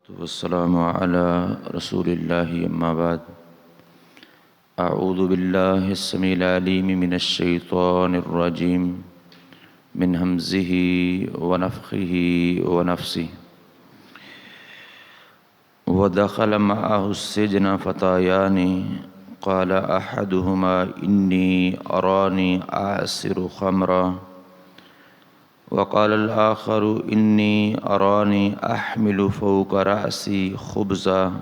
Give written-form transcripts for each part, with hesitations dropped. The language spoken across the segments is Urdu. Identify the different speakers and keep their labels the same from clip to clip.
Speaker 1: والسلام على رسول الله أما بعد. أعوذ بالله السميع العليم من الشيطان الرجيم من همزه ونفخه ونفسه. ودخل معه السجن فتيان قال أحدهما إني أراني أعصر خمرا وقال الآخر إني أراني أحمل فوق رأسي خبزا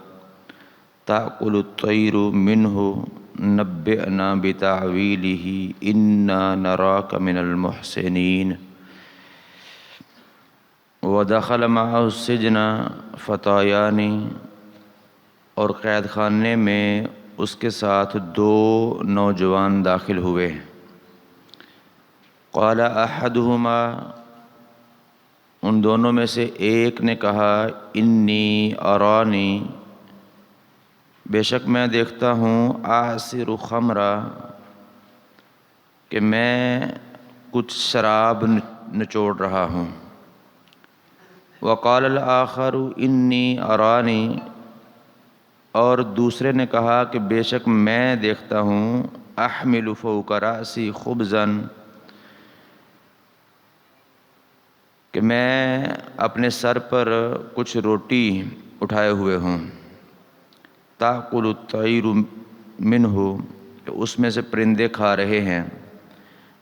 Speaker 1: تأكل الطير منه نبئنا بتأويله إنا نراك من المحسنين. ودخل معه السجن فتيان، اور قید خانے میں اس کے ساتھ دو نوجوان داخل ہوئے. قال احدہما، ان دونوں میں سے ایک نے کہا، انی ارانی، بے شک میں دیکھتا ہوں، اعصر خمرا، کہ میں کچھ شراب نچوڑ رہا ہوں. وقال الآخر انی ارانی، اور دوسرے نے کہا کہ بے شک میں دیکھتا ہوں، احمل فوق رأسی خبزا، کہ میں اپنے سر پر کچھ روٹی اٹھائے ہوئے ہوں. تأکل الطیر منہ، کہ اس میں سے پرندے کھا رہے ہیں.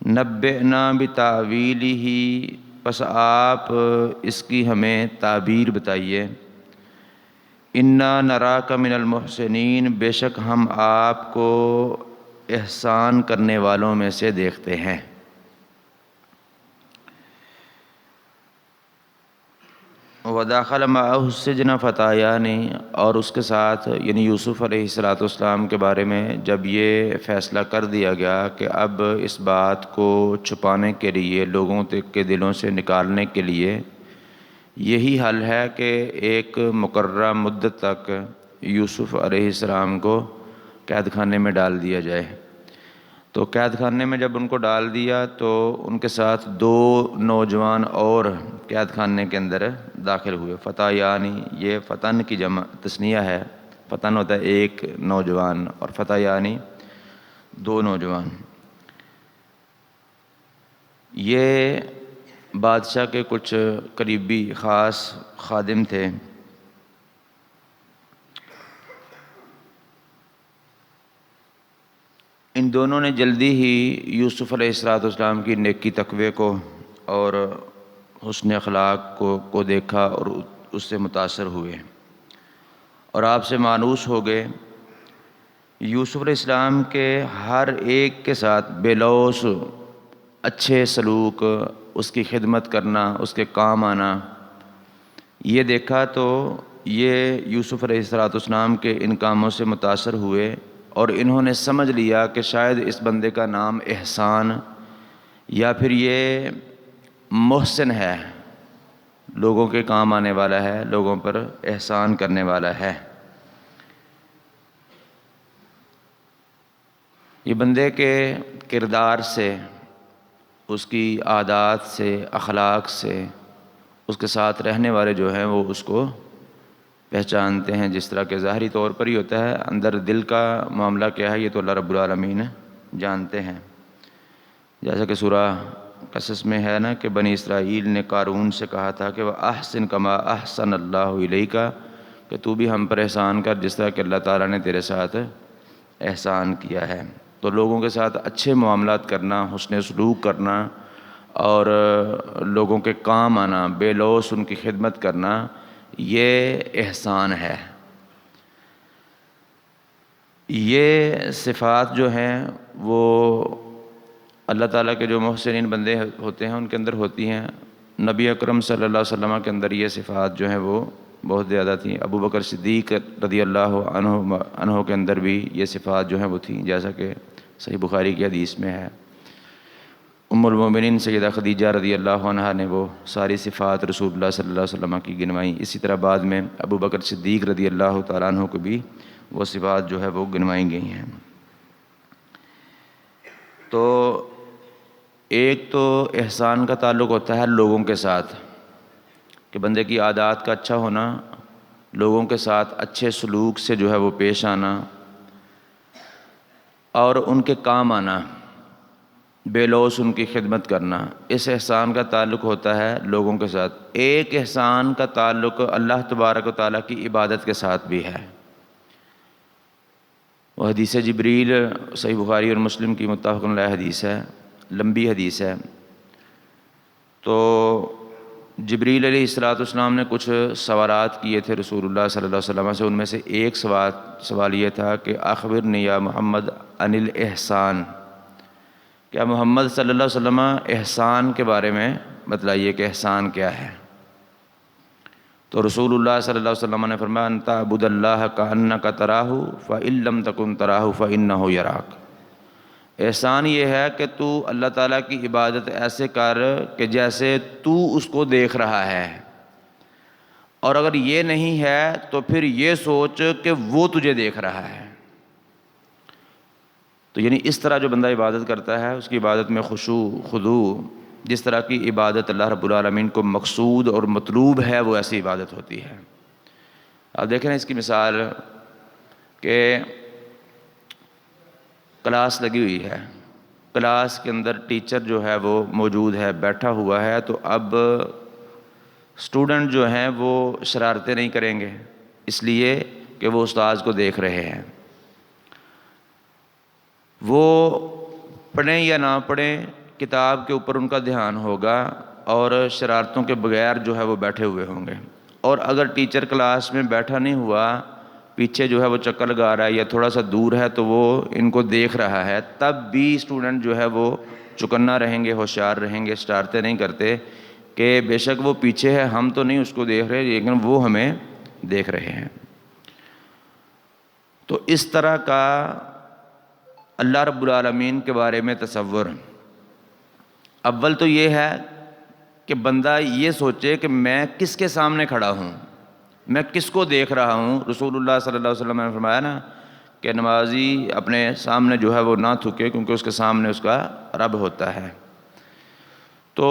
Speaker 1: نبئنا بتأویلہ، پس آپ اس کی ہمیں تعبیر بتائیے. انا نراک من المحسنین، بے شک ہم آپ کو احسان کرنے والوں میں سے دیکھتے ہیں. ودخل معه السجن فتیان، اور اس کے ساتھ یعنی یوسف علیہ السلام کے بارے میں جب یہ فیصلہ کر دیا گیا کہ اب اس بات کو چھپانے کے لیے، لوگوں کے دلوں سے نکالنے کے لیے یہی حل ہے کہ ایک مقررہ مدت تک یوسف علیہ السلام کو قید خانے میں ڈال دیا جائے. تو قید خانے میں جب ان کو ڈال دیا تو ان کے ساتھ دو نوجوان اور قید خانے کے اندر داخل ہوئے. فتیانی، یہ فتن کی جمع تثنیہ ہے. فتن ہوتا ہے ایک نوجوان، اور فتیانی دو نوجوان. یہ بادشاہ کے کچھ قریبی خاص خادم تھے. ان دونوں نے جلدی ہی یوسف علیہ السلام کی نیکی تقوی کو اور حسن اخلاق کو دیکھا اور اس سے متاثر ہوئے اور آپ سے مانوس ہو گئے. یوسف علیہ السلام کے ہر ایک کے ساتھ بے لوث اچھے سلوک، اس کی خدمت کرنا، اس کے کام آنا، یہ دیکھا تو یہ یوسف علیہ السلام کے ان کاموں سے متاثر ہوئے اور انہوں نے سمجھ لیا کہ شاید اس بندے کا نام احسان یا پھر یہ محسن ہے، لوگوں کے کام آنے والا ہے، لوگوں پر احسان کرنے والا ہے. یہ بندے کے کردار سے، اس کی عادات سے، اخلاق سے، اس کے ساتھ رہنے والے جو ہیں وہ اس کو پہچانتے ہیں. جس طرح کہ ظاہری طور پر ہی ہوتا ہے، اندر دل کا معاملہ کیا ہے یہ تو اللہ رب العالمین جانتے ہیں. جیسا کہ سورہ قصص میں ہے نا کہ بنی اسرائیل نے قارون سے کہا تھا کہ وَأَحْسِن كَمَا أَحْسَنَ اللَّهُ إِلَيْكَ، کہ تو بھی ہم پر احسان کر جس طرح کہ اللہ تعالیٰ نے تیرے ساتھ احسان کیا ہے. تو لوگوں کے ساتھ اچھے معاملات کرنا، حسن سلوک کرنا اور لوگوں کے کام آنا، بے لوث ان کی خدمت کرنا، یہ احسان ہے. یہ صفات جو ہیں وہ اللہ تعالیٰ کے جو محسنین بندے ہوتے ہیں ان کے اندر ہوتی ہیں. نبی اکرم صلی اللہ علیہ وسلم کے اندر یہ صفات جو ہیں وہ بہت زیادہ تھیں. ابو بکر صدیق رضی اللہ عنہ کے اندر بھی یہ صفات جو ہیں وہ تھیں، جیسا کہ صحیح بخاری کی حدیث میں ہے. ام المومنین سیدہ خدیجہ رضی اللہ عنہا نے وہ ساری صفات رسول اللہ صلی اللہ علیہ وسلم کی گنوائیں. اسی طرح بعد میں ابو بکر صدیق رضی اللہ تعالیٰ عنہ کو بھی وہ صفات جو ہے وہ گنوائیں گئی ہیں. تو ایک تو احسان کا تعلق ہوتا ہے لوگوں کے ساتھ، کہ بندے کی عادات کا اچھا ہونا، لوگوں کے ساتھ اچھے سلوک سے جو ہے وہ پیش آنا اور ان کے کام آنا، بے لوث ان کی خدمت کرنا، اس احسان کا تعلق ہوتا ہے لوگوں کے ساتھ۔ ایک احسان کا تعلق اللہ تبارک و تعالیٰ کی عبادت کے ساتھ بھی ہے۔ وہ حدیث جبریل صحیح بخاری اور مسلم کی متفق علیہ حدیث ہے، لمبی حدیث ہے۔ تو جبریل علیہ السلام نے کچھ سوالات کیے تھے رسول اللہ صلی اللہ علیہ وسلم سے، ان میں سے ایک سوال یہ تھا کہ اخبرنی یا محمد عن الاحسان، کیا محمد صلی اللہ علیہ وسلم احسان کے بارے میں بتلائیے کہ احسان کیا ہے۔ تو رسول اللہ صلی اللہ علیہ وسلم نے فرمایا ان تعبد اللہ کأنک تراہ فإن لم تکن تراہ فإنہ یراک۔ احسان یہ ہے کہ تو اللہ تعالیٰ کی عبادت ایسے کر کہ جیسے تو اس کو دیکھ رہا ہے، اور اگر یہ نہیں ہے تو پھر یہ سوچ کہ وہ تجھے دیکھ رہا ہے۔ تو یعنی اس طرح جو بندہ عبادت کرتا ہے اس کی عبادت میں خشوع خضوع، جس طرح کی عبادت اللہ رب العالمین کو مقصود اور مطلوب ہے وہ ایسی عبادت ہوتی ہے۔ آپ دیکھیں اس کی مثال کہ کلاس لگی ہوئی ہے، کلاس کے اندر ٹیچر جو ہے وہ موجود ہے، بیٹھا ہوا ہے، تو اب اسٹوڈنٹ جو ہیں وہ شرارتیں نہیں کریں گے اس لیے کہ وہ استاذ کو دیکھ رہے ہیں۔ وہ پڑھیں یا نہ پڑھیں کتاب کے اوپر ان کا دھیان ہوگا اور شرارتوں کے بغیر جو ہے وہ بیٹھے ہوئے ہوں گے۔ اور اگر ٹیچر کلاس میں بیٹھا نہیں ہوا، پیچھے جو ہے وہ چکر لگا رہا ہے یا تھوڑا سا دور ہے تو وہ ان کو دیکھ رہا ہے، تب بھی اسٹوڈنٹ جو ہے وہ چکنا رہیں گے، ہوشیار رہیں گے، شرارتیں نہیں کرتے کہ بے شک وہ پیچھے ہے، ہم تو نہیں اس کو دیکھ رہے لیکن وہ ہمیں دیکھ رہے ہیں۔ تو اس طرح کا اللہ رب العالمین کے بارے میں تصور، اول تو یہ ہے کہ بندہ یہ سوچے کہ میں کس کے سامنے کھڑا ہوں، میں کس کو دیکھ رہا ہوں۔ رسول اللہ صلی اللہ علیہ وسلم نے فرمایا نا کہ نمازی اپنے سامنے جو ہے وہ نہ تھکے کیونکہ اس کے سامنے اس کا رب ہوتا ہے۔ تو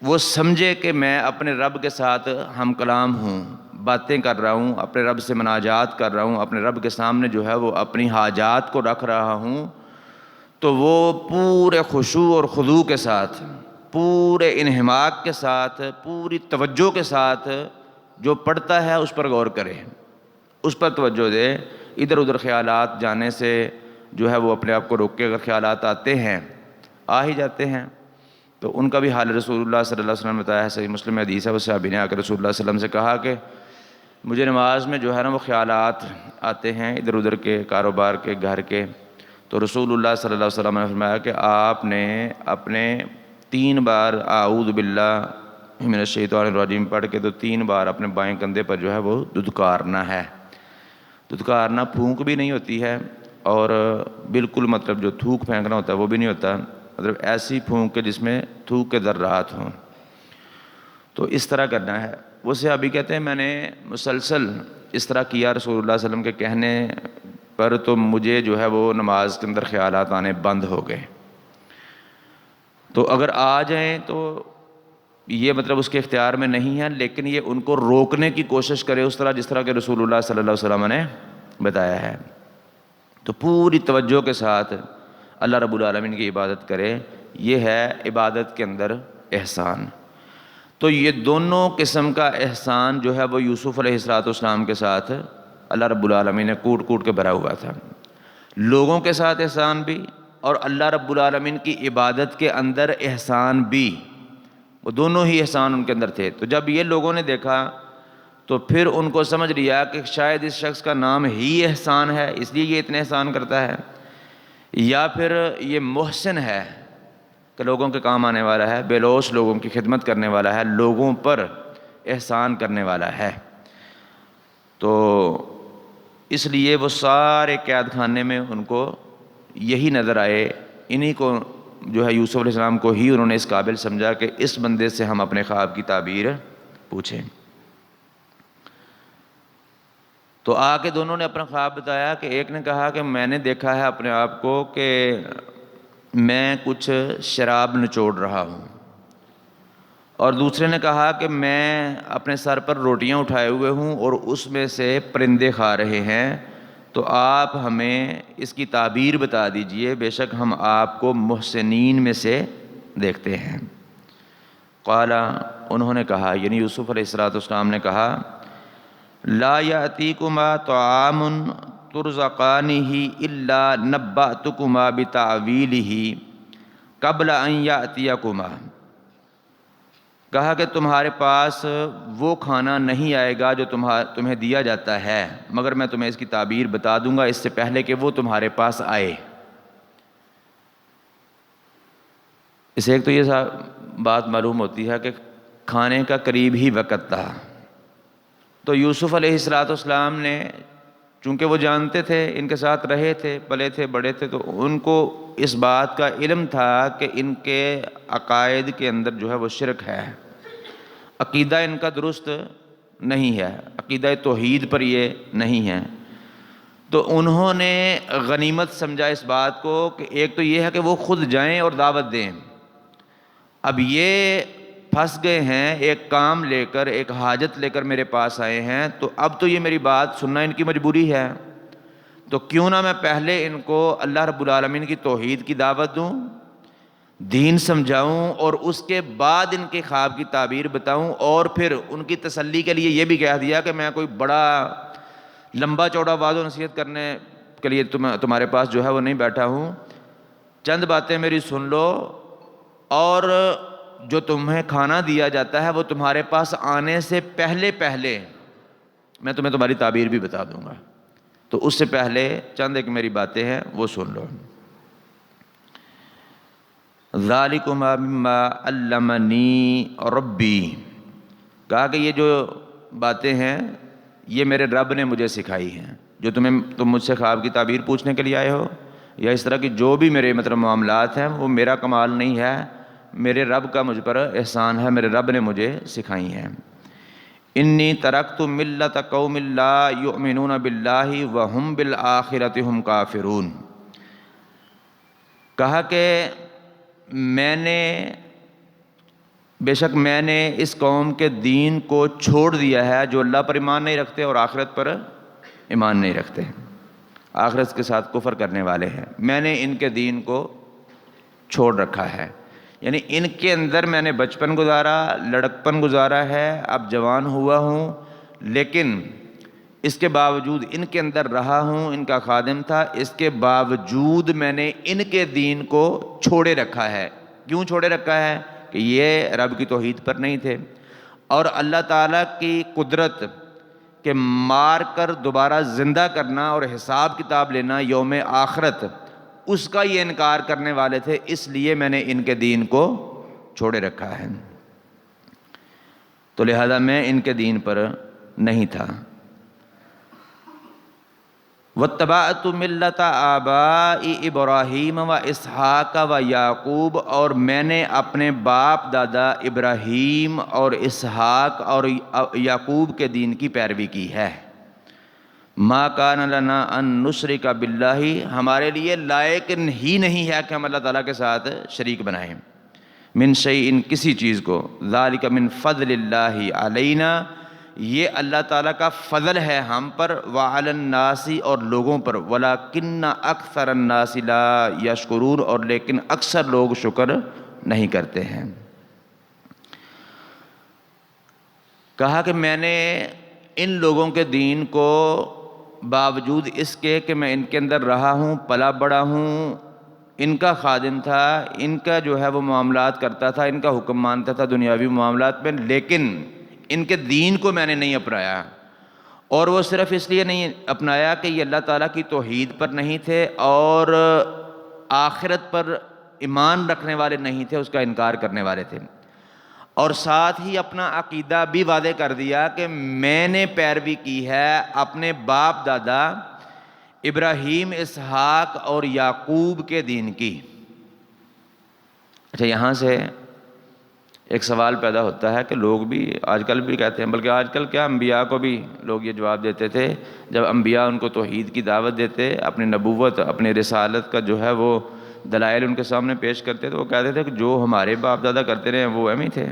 Speaker 1: وہ سمجھے کہ میں اپنے رب کے ساتھ ہم کلام ہوں، باتیں کر رہا ہوں، اپنے رب سے مناجات کر رہا ہوں، اپنے رب کے سامنے جو ہے وہ اپنی حاجات کو رکھ رہا ہوں، تو وہ پورے خشوع اور خضوع کے ساتھ، پورے انہماک کے ساتھ، پوری توجہ کے ساتھ جو پڑھتا ہے اس پر غور کرے، اس پر توجہ دے، ادھر ادھر خیالات جانے سے جو ہے وہ اپنے آپ کو روک کے، اگر خیالات آتے ہیں، آ ہی جاتے ہیں، تو ان کا بھی حال رسول اللہ صلی اللہ علیہ وسلم نے بتایا ہے، صحیح مسلم میں حدیث ہے، وہ صحابی نے آ کے رسول اللہ صلی اللہ علیہ وسلم سے کہا کہ مجھے نماز میں جو ہے نا وہ خیالات آتے ہیں ادھر ادھر کے، کاروبار کے، گھر کے۔ تو رسول اللہ صلی اللہ علیہ وسلم نے فرمایا کہ آپ نے اپنے 3 بار اعوذ باللہ من الشیطان الرجیم پڑھ کے تو 3 بار اپنے بائیں کندھے پر جو ہے وہ دھدکارنا ہے۔ دھدکارنا پھونک بھی نہیں ہوتی ہے اور بالکل مطلب جو تھوک پھینکنا ہوتا ہے وہ بھی نہیں ہوتا، مطلب ایسی پھونک کے جس میں تھوک کے ذرات ہوں، تو اس طرح کرنا ہے۔ وہ صحابی کہتے ہیں میں نے مسلسل اس طرح کیا رسول اللہ صلی اللہ علیہ وسلم کے کہنے پر، تو مجھے جو ہے وہ نماز کے اندر خیالات آنے بند ہو گئے۔ تو اگر آ جائیں تو یہ مطلب اس کے اختیار میں نہیں ہے، لیکن یہ ان کو روکنے کی کوشش کرے اس طرح جس طرح کہ رسول اللہ صلی اللہ علیہ وسلم نے بتایا ہے۔ تو پوری توجہ کے ساتھ اللہ رب العالمین کی عبادت کرے، یہ ہے عبادت کے اندر احسان۔ تو یہ دونوں قسم کا احسان جو ہے وہ یوسف علیہ السلام کے ساتھ اللہ رب العالمین نے کوٹ کوٹ کے بھرا ہوا تھا۔ لوگوں کے ساتھ احسان بھی اور اللہ رب العالمین کی عبادت کے اندر احسان بھی، وہ دونوں ہی احسان ان کے اندر تھے۔ تو جب یہ لوگوں نے دیکھا تو پھر ان کو سمجھ لیا کہ شاید اس شخص کا نام ہی احسان ہے، اس لیے یہ اتنے احسان کرتا ہے، یا پھر یہ محسن ہے کہ لوگوں کے کام آنے والا ہے، بے لوث لوگوں کی خدمت کرنے والا ہے، لوگوں پر احسان کرنے والا ہے۔ تو اس لیے وہ سارے قید خانے میں ان کو یہی نظر آئے، انہی کو جو ہے یوسف علیہ السلام کو ہی انہوں نے اس قابل سمجھا کہ اس بندے سے ہم اپنے خواب کی تعبیر پوچھیں۔ تو آ کے دونوں نے اپنا خواب بتایا کہ ایک نے کہا کہ میں نے دیکھا ہے اپنے آپ کو کہ میں کچھ شراب نچوڑ رہا ہوں، اور دوسرے نے کہا کہ میں اپنے سر پر روٹیاں اٹھائے ہوئے ہوں اور اس میں سے پرندے کھا رہے ہیں، تو آپ ہمیں اس کی تعبیر بتا دیجئے، بے شک ہم آپ کو محسنین میں سے دیکھتے ہیں۔ قال، انہوں نے کہا، یعنی یوسف علیہ السلام نے کہا، لا یأتیکما طعام ترزقانہ الا نبأتکما بتأویلہ قبل ان یأتیکما۔ کہا کہ تمہارے پاس وہ کھانا نہیں آئے گا جو تمہیں دیا جاتا ہے، مگر میں تمہیں اس کی تعبیر بتا دوں گا اس سے پہلے کہ وہ تمہارے پاس آئے۔ اس سے ایک تو یہ بات معلوم ہوتی ہے کہ کھانے کا قریب ہی وقت تھا، تو یوسف علیہ السلام نے، چونکہ وہ جانتے تھے، ان کے ساتھ رہے تھے، پلے تھے، بڑے تھے، تو ان کو اس بات کا علم تھا کہ ان کے عقائد کے اندر جو ہے وہ شرک ہے، عقیدہ ان کا درست نہیں ہے، عقیدہ توحید پر یہ نہیں ہے۔ تو انہوں نے غنیمت سمجھا اس بات کو کہ ایک تو یہ ہے کہ وہ خود جائیں اور دعوت دیں، اب یہ پھنس گئے ہیں، ایک کام لے کر، ایک حاجت لے کر میرے پاس آئے ہیں، تو اب تو یہ میری بات سننا ان کی مجبوری ہے، تو کیوں نہ میں پہلے ان کو اللہ رب العالمین کی توحید کی دعوت دوں، دین سمجھاؤں، اور اس کے بعد ان کے خواب کی تعبیر بتاؤں، اور پھر ان کی تسلی کے لیے یہ بھی کہہ دیا کہ میں کوئی بڑا لمبا چوڑا وعظ و نصیحت کرنے کے لیے تمہارے پاس جو ہے وہ نہیں بیٹھا ہوں، چند باتیں میری سن لو، اور جو تمہیں کھانا دیا جاتا ہے وہ تمہارے پاس آنے سے پہلے میں تمہیں تمہاری تعبیر بھی بتا دوں گا، تو اس سے پہلے چند ایک میری باتیں ہیں وہ سن لو۔ ذالکما مما علمنی ربی، کہا کہ یہ جو باتیں ہیں یہ میرے رب نے مجھے سکھائی ہیں، جو تم مجھ سے خواب کی تعبیر پوچھنے کے لیے آئے ہو، یا اس طرح کی جو بھی میرے معاملات ہیں، وہ میرا کمال نہیں ہے، میرے رب کا مجھ پر احسان ہے، میرے رب نے مجھے سکھائی ہیں۔ انی ترکت ملت قوم لا یؤمنون باللہ وہم بالآخرۃ ہم کافرون، کہا کہ بے شک میں نے اس قوم کے دین کو چھوڑ دیا ہے جو اللہ پر ایمان نہیں رکھتے اور آخرت پر ایمان نہیں رکھتے، آخرت کے ساتھ کفر کرنے والے ہیں، میں نے ان کے دین کو چھوڑ رکھا ہے، یعنی ان کے اندر میں نے بچپن گزارا، لڑکپن گزارا ہے، اب جوان ہوا ہوں، لیکن اس کے باوجود ان کے اندر رہا ہوں، ان کا خادم تھا، اس کے باوجود میں نے ان کے دین کو چھوڑے رکھا ہے۔ کیوں چھوڑے رکھا ہے؟ کہ یہ رب کی توحید پر نہیں تھے، اور اللہ تعالیٰ کی قدرت کہ مار کر دوبارہ زندہ کرنا اور حساب کتاب لینا یوم آخرت، اس کا یہ انکار کرنے والے تھے، اس لیے میں نے ان کے دین کو چھوڑے رکھا ہے، تو لہذا میں ان کے دین پر نہیں تھا۔ واتبعت ملت آبائی ابراہیم و اسحاق و یعقوب، اور میں نے اپنے باپ دادا ابراہیم اور اسحاق اور یعقوب کے دین کی پیروی کی ہے۔ ما کان لنا ان نشرک باللہ، ہمارے لیے لائق ہی نہیں ہے کہ ہم اللہ تعالیٰ کے ساتھ شریک بنائیں، من شیء، کسی چیز کو، ذالک من فضل اللہ علینا، یہ اللہ تعالیٰ کا فضل ہے ہم پر، وعلی الناس، اور لوگوں پر، ولکن اکثر الناس لا یشکرون، اور لیکن اکثر لوگ شکر نہیں کرتے ہیں۔ کہا کہ میں نے ان لوگوں کے دین کو باوجود اس کے کہ میں ان کے اندر رہا ہوں، پلا بڑا ہوں، ان کا خادم تھا، ان کا جو ہے وہ معاملات کرتا تھا، ان کا حکم مانتا تھا دنیاوی معاملات میں، لیکن ان کے دین کو میں نے نہیں اپنایا، اور وہ صرف اس لیے نہیں اپنایا کہ یہ اللہ تعالیٰ کی توحید پر نہیں تھے اور آخرت پر ایمان رکھنے والے نہیں تھے، اس کا انکار کرنے والے تھے، اور ساتھ ہی اپنا عقیدہ بھی واضح کر دیا کہ میں نے پیروی کی ہے اپنے باپ دادا ابراہیم، اسحاق اور یعقوب کے دین کی۔ اچھا، یہاں سے ایک سوال پیدا ہوتا ہے کہ لوگ بھی آج کل بھی کہتے ہیں، بلکہ آج کل کیا انبیاء کو بھی لوگ یہ جواب دیتے تھے جب انبیاء ان کو توحید کی دعوت دیتے، اپنی نبوت، اپنی رسالت کا جو ہے وہ دلائل ان کے سامنے پیش کرتے، تو وہ کہتے تھے کہ جو ہمارے باپ دادا کرتے رہے ہیں وہ ہم ہی تھے،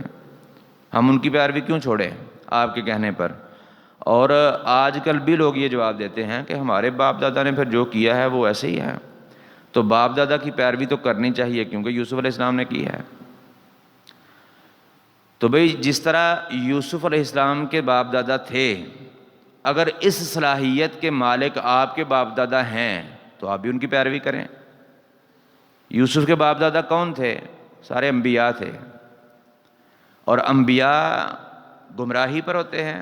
Speaker 1: ہم ان کی پیروی کیوں چھوڑیں آپ کے کہنے پر؟ اور آج کل بھی لوگ یہ جواب دیتے ہیں کہ ہمارے باپ دادا نے پھر جو کیا ہے وہ ایسے ہی ہے، تو باپ دادا کی پیروی تو کرنی چاہیے کیونکہ یوسف علیہ السلام نے کی ہے۔ تو بھئی جس طرح یوسف علیہ السلام کے باپ دادا تھے، اگر اس صلاحیت کے مالک آپ کے باپ دادا ہیں تو آپ بھی ان کی پیروی کریں۔ یوسف کے باپ دادا کون تھے؟ سارے انبیاء تھے، اور انبیاء گمراہی پر ہوتے ہیں،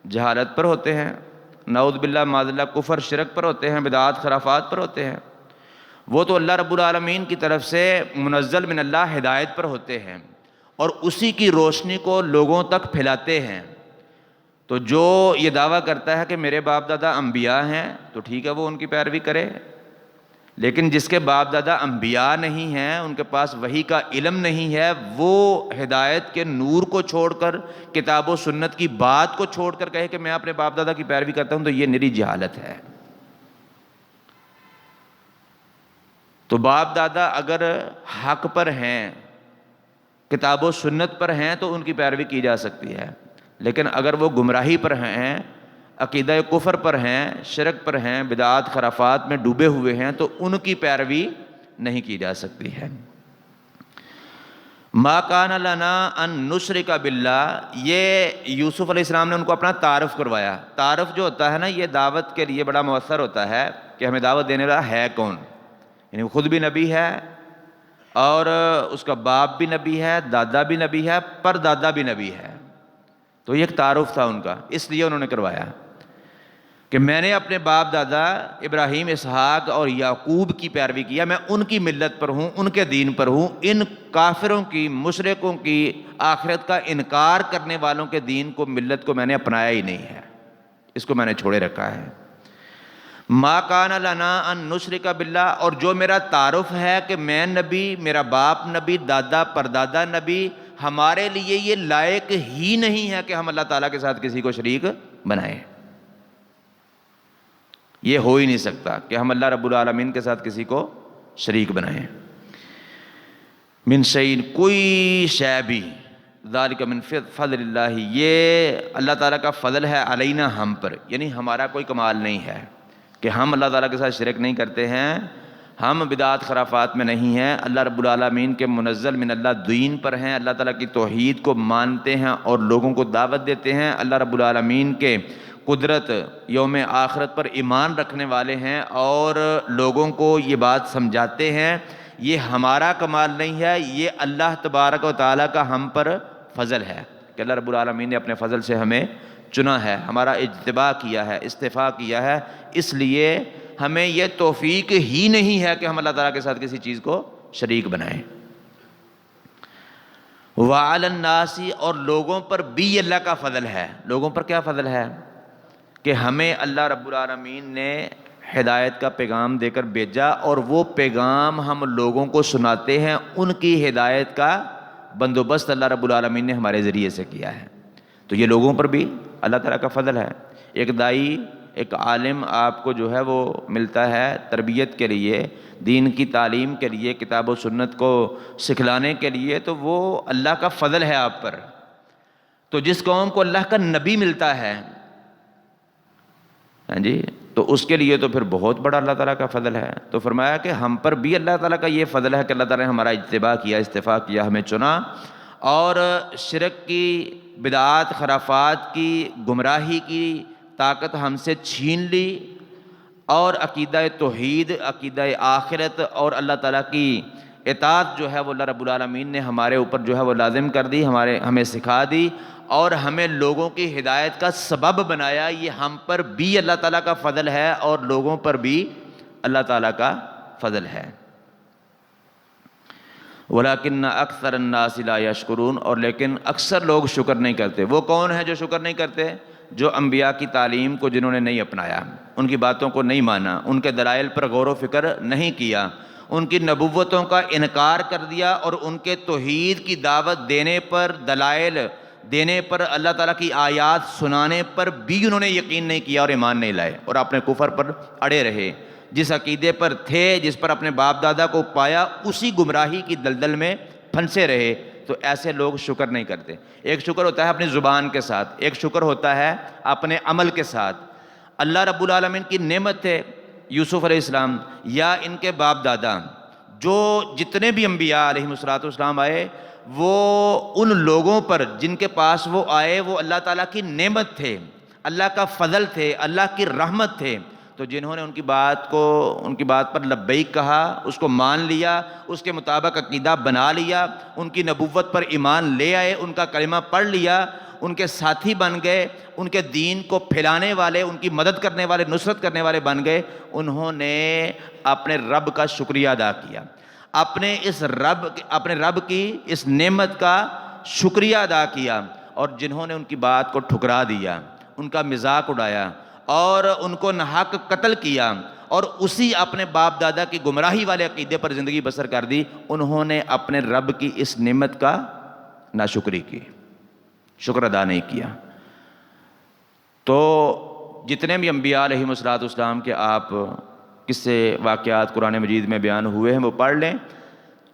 Speaker 1: جہالت پر ہوتے ہیں، نعوذ باللہ معاذ اللہ کفر شرک پر ہوتے ہیں، بدعات خرافات پر ہوتے ہیں۔ وہ تو اللہ رب العالمین کی طرف سے منزل من اللہ ہدایت پر ہوتے ہیں اور اسی کی روشنی کو لوگوں تک پھیلاتے ہیں۔ تو جو یہ دعویٰ کرتا ہے کہ میرے باپ دادا انبیاء ہیں تو ٹھیک ہے، وہ ان کی پیروی کرے، لیکن جس کے باپ دادا انبیاء نہیں ہیں، ان کے پاس وحی کا علم نہیں ہے، وہ ہدایت کے نور کو چھوڑ کر، کتاب و سنت کی بات کو چھوڑ کر کہے کہ میں اپنے باپ دادا کی پیروی کرتا ہوں، تو یہ نری جہالت ہے۔ تو باپ دادا اگر حق پر ہیں، کتاب و سنت پر ہیں، تو ان کی پیروی کی جا سکتی ہے، لیکن اگر وہ گمراہی پر ہیں، عقیدہ کفر پر ہیں، شرک پر ہیں، بدعات خرافات میں ڈوبے ہوئے ہیں، تو ان کی پیروی نہیں کی جا سکتی ہے۔ ما کان لنا ان نشرک باللہ، یہ یوسف علیہ السلام نے ان کو اپنا تعارف کروایا۔ تعارف جو ہوتا ہے نا، یہ دعوت کے لیے بڑا مؤثر ہوتا ہے کہ ہمیں دعوت دینے والا ہے کون، یعنی وہ خود بھی نبی ہے اور اس کا باپ بھی نبی ہے، دادا بھی نبی ہے، پر دادا بھی نبی ہے۔ تو یہ ایک تعارف تھا ان کا، اس لیے انہوں نے کروایا کہ میں نے اپنے باپ دادا ابراہیم، اسحاق اور یعقوب کی پیروی کیا، میں ان کی ملت پر ہوں، ان کے دین پر ہوں، ان کافروں کی، مشرکوں کی، آخرت کا انکار کرنے والوں کے دین کو، ملت کو میں نے اپنایا ہی نہیں ہے، اس کو میں نے چھوڑے رکھا ہے۔ ما کان لنا ان نشرک باللہ، اور جو میرا تعارف ہے کہ میں نبی، میرا باپ نبی، دادا پردادا نبی، ہمارے لیے یہ لائق ہی نہیں ہے کہ ہم اللہ تعالیٰ کے ساتھ کسی کو شریک بنائیں۔ یہ ہو ہی نہیں سکتا کہ ہم اللہ رب العالمین کے ساتھ کسی کو شریک بنائیں۔ من شیء، کوئی شے بھی، ذالک من فضل اللہ، یہ اللہ تعالیٰ کا فضل ہے، علینا، ہم پر، یعنی ہمارا کوئی کمال نہیں ہے کہ ہم اللہ تعالیٰ کے ساتھ شرک نہیں کرتے ہیں، ہم بدعات خرافات میں نہیں ہیں، اللہ رب العالمین کے منزل من اللہ دین پر ہیں، اللہ تعالیٰ کی توحید کو مانتے ہیں اور لوگوں کو دعوت دیتے ہیں، اللہ رب العالمین کے قدرت، یوم آخرت پر ایمان رکھنے والے ہیں اور لوگوں کو یہ بات سمجھاتے ہیں۔ یہ ہمارا کمال نہیں ہے، یہ اللہ تبارک و تعالیٰ کا ہم پر فضل ہے کہ اللہ رب العالمین نے اپنے فضل سے ہمیں چنا ہے، ہمارا اجتباء کیا ہے، استفاء کیا ہے، اس لیے ہمیں یہ توفیق ہی نہیں ہے کہ ہم اللہ تعالیٰ کے ساتھ کسی چیز کو شریک بنائیں۔ وَعَلَى النَّاسِ، اور لوگوں پر بھی اللہ کا فضل ہے۔ لوگوں پر کیا فضل ہے؟ کہ ہمیں اللہ رب العالمین نے ہدایت کا پیغام دے کر بھیجا اور وہ پیغام ہم لوگوں کو سناتے ہیں، ان کی ہدایت کا بندوبست اللہ رب العالمین نے ہمارے ذریعے سے کیا ہے۔ تو یہ لوگوں پر بھی اللہ تعالیٰ کا فضل ہے۔ ایک دائی، ایک عالم آپ کو جو ہے وہ ملتا ہے تربیت کے لیے، دین کی تعلیم کے لیے، کتاب و سنت کو سکھلانے کے لیے، تو وہ اللہ کا فضل ہے آپ پر۔ تو جس قوم کو اللہ کا نبی ملتا ہے، ہاں جی، تو اس کے لیے تو پھر بہت بڑا اللہ تعالیٰ کا فضل ہے۔ تو فرمایا کہ ہم پر بھی اللہ تعالیٰ کا یہ فضل ہے کہ اللہ تعالیٰ نے ہمارا اجتباع کیا، استفاء کیا، ہمیں چنا، اور شرک کی، بدعات خرافات کی، گمراہی کی طاقت ہم سے چھین لی، اور عقیدہ توحید، عقیدہ آخرت اور اللہ تعالیٰ کی اطاعت جو ہے وہ اللہ رب العالمین نے ہمارے اوپر جو ہے وہ لازم کر دی، ہمیں سکھا دی، اور ہمیں لوگوں کی ہدایت کا سبب بنایا۔ یہ ہم پر بھی اللہ تعالیٰ کا فضل ہے اور لوگوں پر بھی اللہ تعالیٰ کا فضل ہے۔ وَلَكِنَّ أَكْثَرَ النَّاسِ لَا يَشْكُرُونَ، اور لیکن اکثر لوگ شکر نہیں کرتے۔ وہ کون ہیں جو شکر نہیں کرتے؟ جو انبیاء کی تعلیم کو جنہوں نے نہیں اپنایا، ان کی باتوں کو نہیں مانا، ان کے دلائل پر غور و فکر نہیں کیا، ان کی نبوتوں کا انکار کر دیا، اور ان کے توحید کی دعوت دینے پر، دلائل دینے پر، اللہ تعالیٰ کی آیات سنانے پر بھی انہوں نے یقین نہیں کیا اور ایمان نہیں لائے، اور اپنے کفر پر اڑے رہے۔ جس عقیدے پر تھے، جس پر اپنے باپ دادا کو پایا، اسی گمراہی کی دلدل میں پھنسے رہے، تو ایسے لوگ شکر نہیں کرتے۔ ایک شکر ہوتا ہے اپنی زبان کے ساتھ، ایک شکر ہوتا ہے اپنے عمل کے ساتھ۔ اللہ رب العالمین کی نعمت تھے یوسف علیہ السلام یا ان کے باپ دادا، جو جتنے بھی انبیاء علیہ السلام آئے وہ ان لوگوں پر جن کے پاس وہ آئے وہ اللہ تعالیٰ کی نعمت تھے، اللہ کا فضل تھے، اللہ کی رحمت تھے۔ تو جنہوں نے ان کی بات پر لبیک کہا، اس کو مان لیا، اس کے مطابق عقیدہ بنا لیا، ان کی نبوت پر ایمان لے آئے، ان کا کلمہ پڑھ لیا، ان کے ساتھی بن گئے، ان کے دین کو پھیلانے والے، ان کی مدد کرنے والے، نصرت کرنے والے بن گئے، انہوں نے اپنے رب کا شکریہ ادا کیا، اپنے رب کی اس نعمت کا شکریہ ادا کیا۔ اور جنہوں نے ان کی بات کو ٹھکرا دیا، ان کا مذاق اڑایا اور ان کو ناحق قتل کیا اور اسی اپنے باپ دادا کی گمراہی والے عقیدے پر زندگی بسر کر دی، انہوں نے اپنے رب کی اس نعمت کا ناشکری کی، شکر ادا نہیں کیا۔ تو جتنے بھی انبیاء علیہ السلام کے آپ قصے واقعات قرآن مجید میں بیان ہوئے ہیں وہ پڑھ لیں۔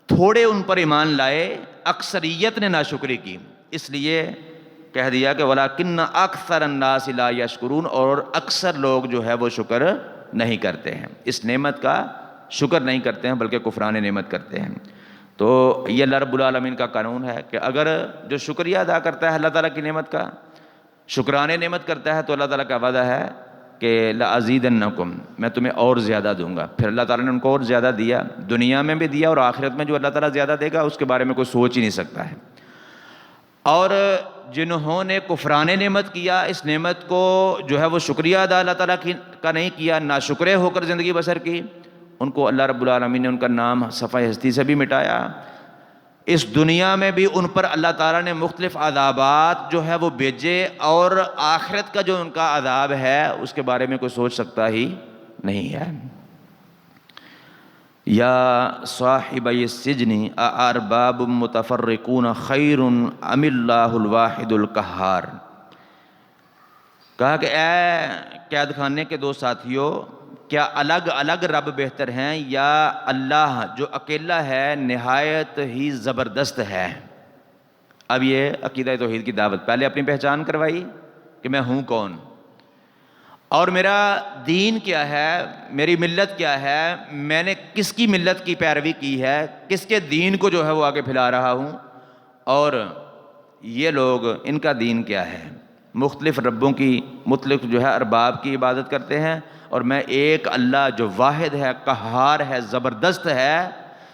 Speaker 1: تھوڑے ان پر ایمان لائے، اکثریت نے ناشکری کی، اس لیے کہہ دیا کہ وَلَٰكِنَّ أَكْثَرَ النَّاسِ لَا يَشْكُرُونَ، اور اکثر لوگ جو ہے وہ شکر نہیں کرتے ہیں، اس نعمت کا شکر نہیں کرتے ہیں بلکہ کفران نعمت کرتے ہیں۔ تو یہ اللہ رب العالمین کا قانون ہے کہ اگر جو شکریہ ادا کرتا ہے اللہ تعالیٰ کی نعمت کا، شکرانے نعمت کرتا ہے، تو اللہ تعالیٰ کا وعدہ ہے کہ لَأَزِيدَنَّكُمْ، میں تمہیں اور زیادہ دوں گا۔ پھر اللہ تعالیٰ نے ان کو اور زیادہ دیا، دنیا میں بھی دیا اور آخرت میں جو اللہ تعالیٰ زیادہ دے گا اس کے بارے میں کوئی سوچ ہی نہیں سکتا ہے۔ اور جنہوں نے کفران نعمت کیا، اس نعمت کو جو ہے وہ شکریہ ادا اللہ تعالیٰ کا نہیں کیا، ناشکرے ہو کر زندگی بسر کی، ان کو اللہ رب العالمین نے ان کا نام صفحہ ہستی سے بھی مٹایا۔ اس دنیا میں بھی ان پر اللہ تعالیٰ نے مختلف عذابات جو ہے وہ بھیجے، اور آخرت کا جو ان کا عذاب ہے اس کے بارے میں کوئی سوچ سکتا ہی نہیں ہے۔ یا صاحبی السجن اارباب متفرقون خیر ام اللہ الواحد القہار، کہا کہ اے قید خانے کے دو ساتھیوں، کیا الگ الگ رب بہتر ہیں یا اللہ جو اکیلا ہے نہایت ہی زبردست ہے؟ اب یہ عقیدہ توحید کی دعوت، پہلے اپنی پہچان کروائی کہ میں ہوں کون اور میرا دین کیا ہے، میری ملت کیا ہے، میں نے کس کی ملت کی پیروی کی ہے، کس کے دین کو جو ہے وہ آگے پھیلا رہا ہوں، اور یہ لوگ ان کا دین کیا ہے، مختلف ربوں کی مختلف جو ہے ارباب کی عبادت کرتے ہیں، اور میں ایک اللہ جو واحد ہے، قہار ہے، زبردست ہے،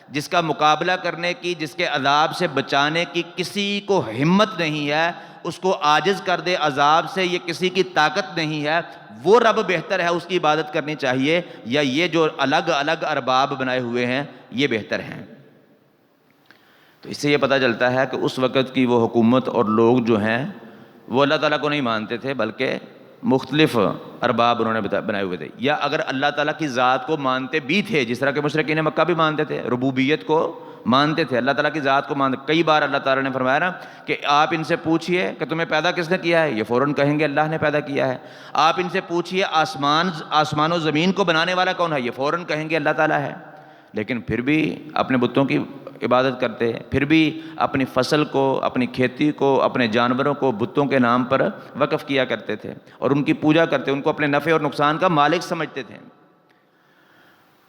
Speaker 1: جس کا مقابلہ کرنے کی، جس کے عذاب سے بچانے کی کسی کو ہمت نہیں ہے، اس کو عاجز کر دے عذاب سے یہ کسی کی طاقت نہیں ہے، وہ رب بہتر ہے، اس کی عبادت کرنی چاہیے، یا یہ جو الگ الگ ارباب بنائے ہوئے ہیں یہ بہتر ہیں؟ تو اس سے یہ پتہ چلتا ہے کہ اس وقت کی وہ حکومت اور لوگ جو ہیں وہ اللہ تعالیٰ کو نہیں مانتے تھے بلکہ مختلف ارباب انہوں نے بنائے ہوئے تھے، یا اگر اللہ تعالیٰ کی ذات کو مانتے بھی تھے، جس طرح کہ مشرکین مکہ بھی مانتے تھے، ربوبیت کو مانتے تھے، اللہ تعالیٰ کی ذات کو مانتے۔ کئی بار اللہ تعالیٰ نے فرمایا نا کہ آپ ان سے پوچھئے کہ تمہیں پیدا کس نے کیا ہے، یہ فوراً کہیں گے اللہ نے پیدا کیا ہے۔ آپ ان سے پوچھئے آسمان و زمین کو بنانے والا کون ہے، یہ فوراً کہیں گے اللہ تعالیٰ ہے۔ لیکن پھر بھی اپنے بتوں کی عبادت کرتے، پھر بھی اپنی فصل کو، اپنی کھیتی کو، اپنے جانوروں کو بتوں کے نام پر وقف کیا کرتے تھے اور ان کی پوجا کرتے، ان کو اپنے نفع اور نقصان کا مالک سمجھتے تھے۔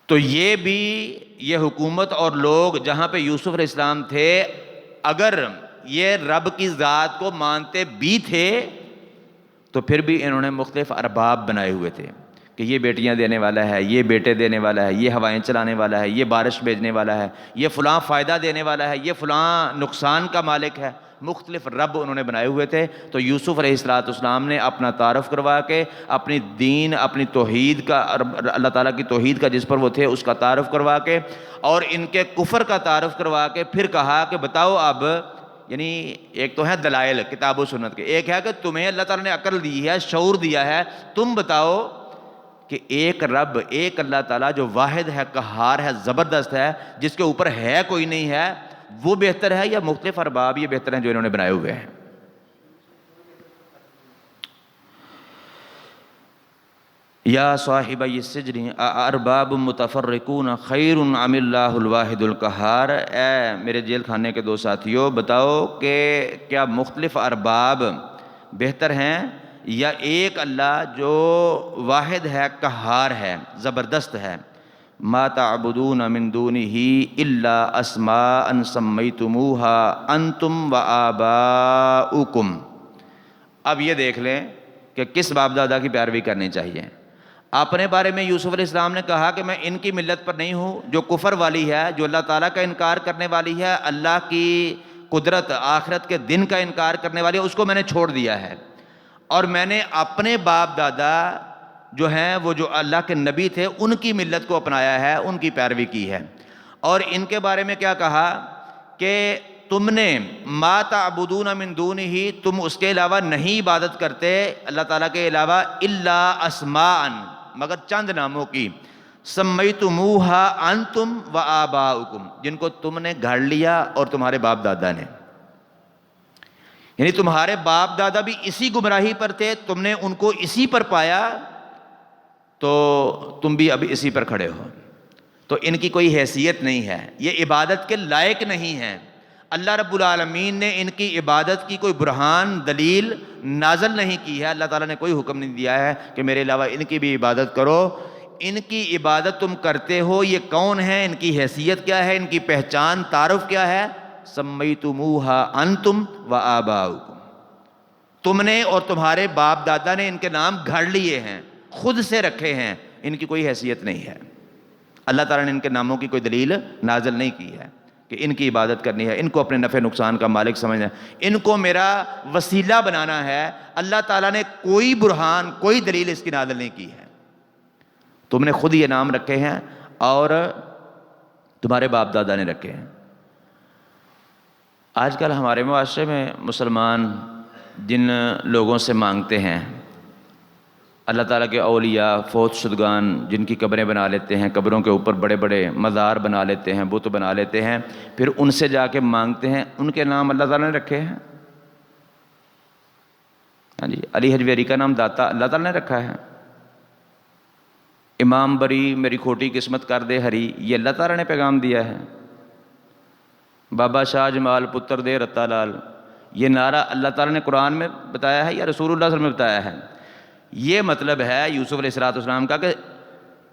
Speaker 1: تو یہ بھی یہ حکومت اور لوگ جہاں پہ یوسف علیہ السلام تھے، اگر یہ رب کی ذات کو مانتے بھی تھے تو پھر بھی انہوں نے مختلف ارباب بنائے ہوئے تھے کہ یہ بیٹیاں دینے والا ہے، یہ بیٹے دینے والا ہے، یہ ہوائیں چلانے والا ہے، یہ بارش بھیجنے والا ہے، یہ فلاں فائدہ دینے والا ہے، یہ فلاں نقصان کا مالک ہے۔ مختلف رب انہوں نے بنائے ہوئے تھے۔ تو یوسف علیہ السلام نے اپنا تعارف کروا کے اپنی دین، اپنی توحید کا، اللہ تعالیٰ کی توحید کا جس پر وہ تھے اس کا تعارف کروا کے، اور ان کے کفر کا تعارف کروا کے پھر کہا کہ بتاؤ اب، یعنی ایک تو ہے دلائل کتاب و سنت کے، ایک ہے کہ تمہیں اللہ تعالیٰ نے عقل دی ہے، شعور دیا ہے، تم بتاؤ کہ ایک رب، ایک اللہ تعالیٰ جو واحد ہے، قہار ہے، زبردست ہے، جس کے اوپر ہے کوئی نہیں ہے، وہ بہتر ہے یا مختلف ارباب یہ بہتر ہیں جو انہوں نے بنائے ہوئے ہیں؟ یا صاحب السجن ارباب متفرقون خیر ام اللہ الواحد القہار، اے میرے جیل خانے کے دو ساتھیوں، بتاؤ کہ کیا مختلف ارباب بہتر ہیں یا ایک اللہ جو واحد ہے، قہار ہے، زبردست ہے؟ ما تعبدون من دونہ الا اسماء سمیتموها انتم وآباؤکم۔ اب یہ دیکھ لیں کہ کس باپ دادا کی پیروی کرنی چاہیے۔ اپنے بارے میں یوسف علیہ السلام نے کہا کہ میں ان کی ملت پر نہیں ہوں جو کفر والی ہے، جو اللہ تعالیٰ کا انکار کرنے والی ہے، اللہ کی قدرت آخرت کے دن کا انکار کرنے والی ہے، اس کو میں نے چھوڑ دیا ہے، اور میں نے اپنے باپ دادا جو ہیں وہ جو اللہ کے نبی تھے ان کی ملت کو اپنایا ہے، ان کی پیروی کی ہے۔ اور ان کے بارے میں کیا کہا کہ تم نے ما تعبدون من دونہ، تم اس کے علاوہ نہیں عبادت کرتے اللہ تعالیٰ کے علاوہ، الا اسماء، مگر چند ناموں کی، سمیتموہا انتم وآباؤکم، جن کو تم نے گھڑ لیا اور تمہارے باپ دادا نے، یعنی تمہارے باپ دادا بھی اسی گمراہی پر تھے، تم نے ان کو اسی پر پایا تو تم بھی اب اسی پر کھڑے ہو، تو ان کی کوئی حیثیت نہیں ہے، یہ عبادت کے لائق نہیں ہیں۔ اللہ رب العالمین نے ان کی عبادت کی کوئی برہان دلیل نازل نہیں کی ہے، اللہ تعالیٰ نے کوئی حکم نہیں دیا ہے کہ میرے علاوہ ان کی بھی عبادت کرو۔ ان کی عبادت تم کرتے ہو، یہ کون ہیں، ان کی حیثیت کیا ہے، ان کی پہچان تعارف کیا ہے؟ سمیتموہا انتم وآباؤکم، تم نے اور تمہارے باپ دادا نے ان کے نام گھڑ لیے ہیں، خود سے رکھے ہیں، ان کی کوئی حیثیت نہیں ہے۔ اللہ تعالیٰ نے ان کے ناموں کی کوئی دلیل نازل نہیں کی ہے کہ ان کی عبادت کرنی ہے، ان کو اپنے نفع نقصان کا مالک سمجھنا ہے، ان کو میرا وسیلہ بنانا ہے۔ اللہ تعالیٰ نے کوئی برہان، کوئی دلیل اس کی نازل نہیں کی ہے، تم نے خود یہ نام رکھے ہیں اور تمہارے باپ دادا نے رکھے ہیں۔ آج کل ہمارے معاشرے میں مسلمان جن لوگوں سے مانگتے ہیں، اللہ تعالیٰ کے اولیاء، فوت شدگان جن کی قبریں بنا لیتے ہیں، قبروں کے اوپر بڑے بڑے مزار بنا لیتے ہیں، بت بنا لیتے ہیں، پھر ان سے جا کے مانگتے ہیں، ان کے نام اللہ تعالیٰ نے رکھے ہیں۔ ہاں جی، علی حجویری کا نام داتا اللہ تعالیٰ نے رکھا ہے۔ امام بری میری کھوٹی قسمت کر دے ہری، یہ اللہ تعالیٰ نے پیغام دیا ہے۔ بابا شاہ جمال پتر دے رتا لال، یہ نعرہ اللہ تعالیٰ نے قرآن میں بتایا ہے یا رسول اللہ صلی اللہ علیہ وسلم نے بتایا ہے؟ یہ مطلب ہے یوسف علیہ السلام کا کہ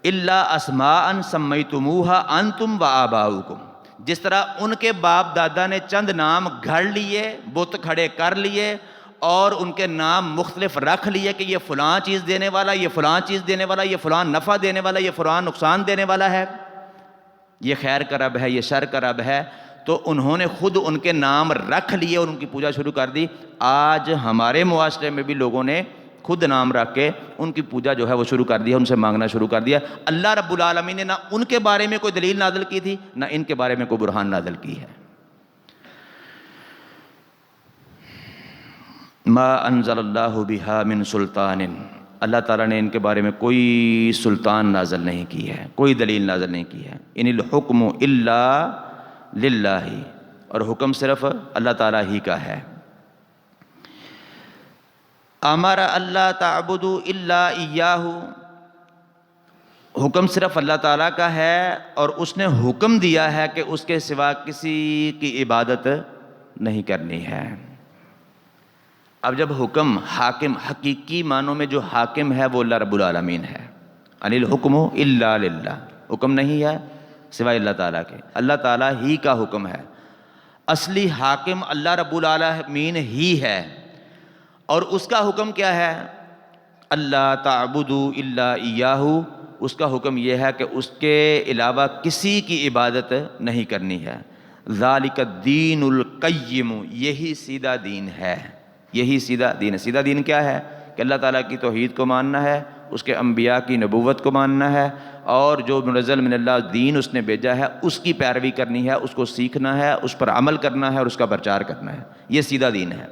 Speaker 1: الا اسماء سمیتموہا انتم وآباؤکم، جس طرح ان کے باپ دادا نے چند نام گھڑ لیے، بت کھڑے کر لیے اور ان کے نام مختلف رکھ لیے کہ یہ فلاں چیز دینے والا، یہ فلاں چیز دینے والا، یہ فلاں نفع دینے والا، یہ فلاں نقصان دینے والا ہے، یہ خیر کا رب ہے، یہ شر کا رب ہے، تو انہوں نے خود ان کے نام رکھ لیے اور ان کی پوجا شروع کر دی۔ آج ہمارے معاشرے میں بھی لوگوں نے خود نام رکھ کے ان کی پوجا جو ہے وہ شروع کر دیا، ان سے مانگنا شروع کر دیا۔ اللہ رب العالمین نے نہ ان کے بارے میں کوئی دلیل نازل کی تھی، نہ ان کے بارے میں کوئی برہان نازل کی ہے۔ ما انزل اللہ بہا من سلطان، اللہ تعالیٰ نے ان کے بارے میں کوئی سلطان نازل نہیں کی ہے، کوئی دلیل نازل نہیں کی ہے۔ ان الحکم الا للہ، اور حکم صرف اللہ تعالیٰ ہی کا ہے۔ امر اللہ تعبدوا الا ایاہ، حکم صرف اللہ تعالیٰ کا ہے اور اس نے حکم دیا ہے کہ اس کے سوا کسی کی عبادت نہیں کرنی ہے۔ اب جب حکم حاکم، حقیقی معنوں میں جو حاکم ہے وہ اللہ رب العالمین ہے، ان الحکم الا للہ، حکم نہیں ہے سوائے اللہ تعالیٰ کے، اللہ تعالیٰ ہی کا حکم ہے، اصلی حاکم اللہ رب العالمین ہی ہے۔ اور اس کا حکم کیا ہے؟ اللہ تعبدوا الا ایاہ، اس کا حکم یہ ہے کہ اس کے علاوہ کسی کی عبادت نہیں کرنی ہے۔ ذالک الدین القیم، یہی سیدھا دین ہے، یہی سیدھا دین ہے۔ سیدھا دین کیا ہے؟ کہ اللہ تعالیٰ کی توحید کو ماننا ہے، اس کے انبیاء کی نبوت کو ماننا ہے، اور جو منزل من اللہ دین اس نے بھیجا ہے اس کی پیروی کرنی ہے، اس کو سیکھنا ہے، اس پر عمل کرنا ہے اور اس کا پرچار کرنا ہے۔ یہ سیدھا دین ہے۔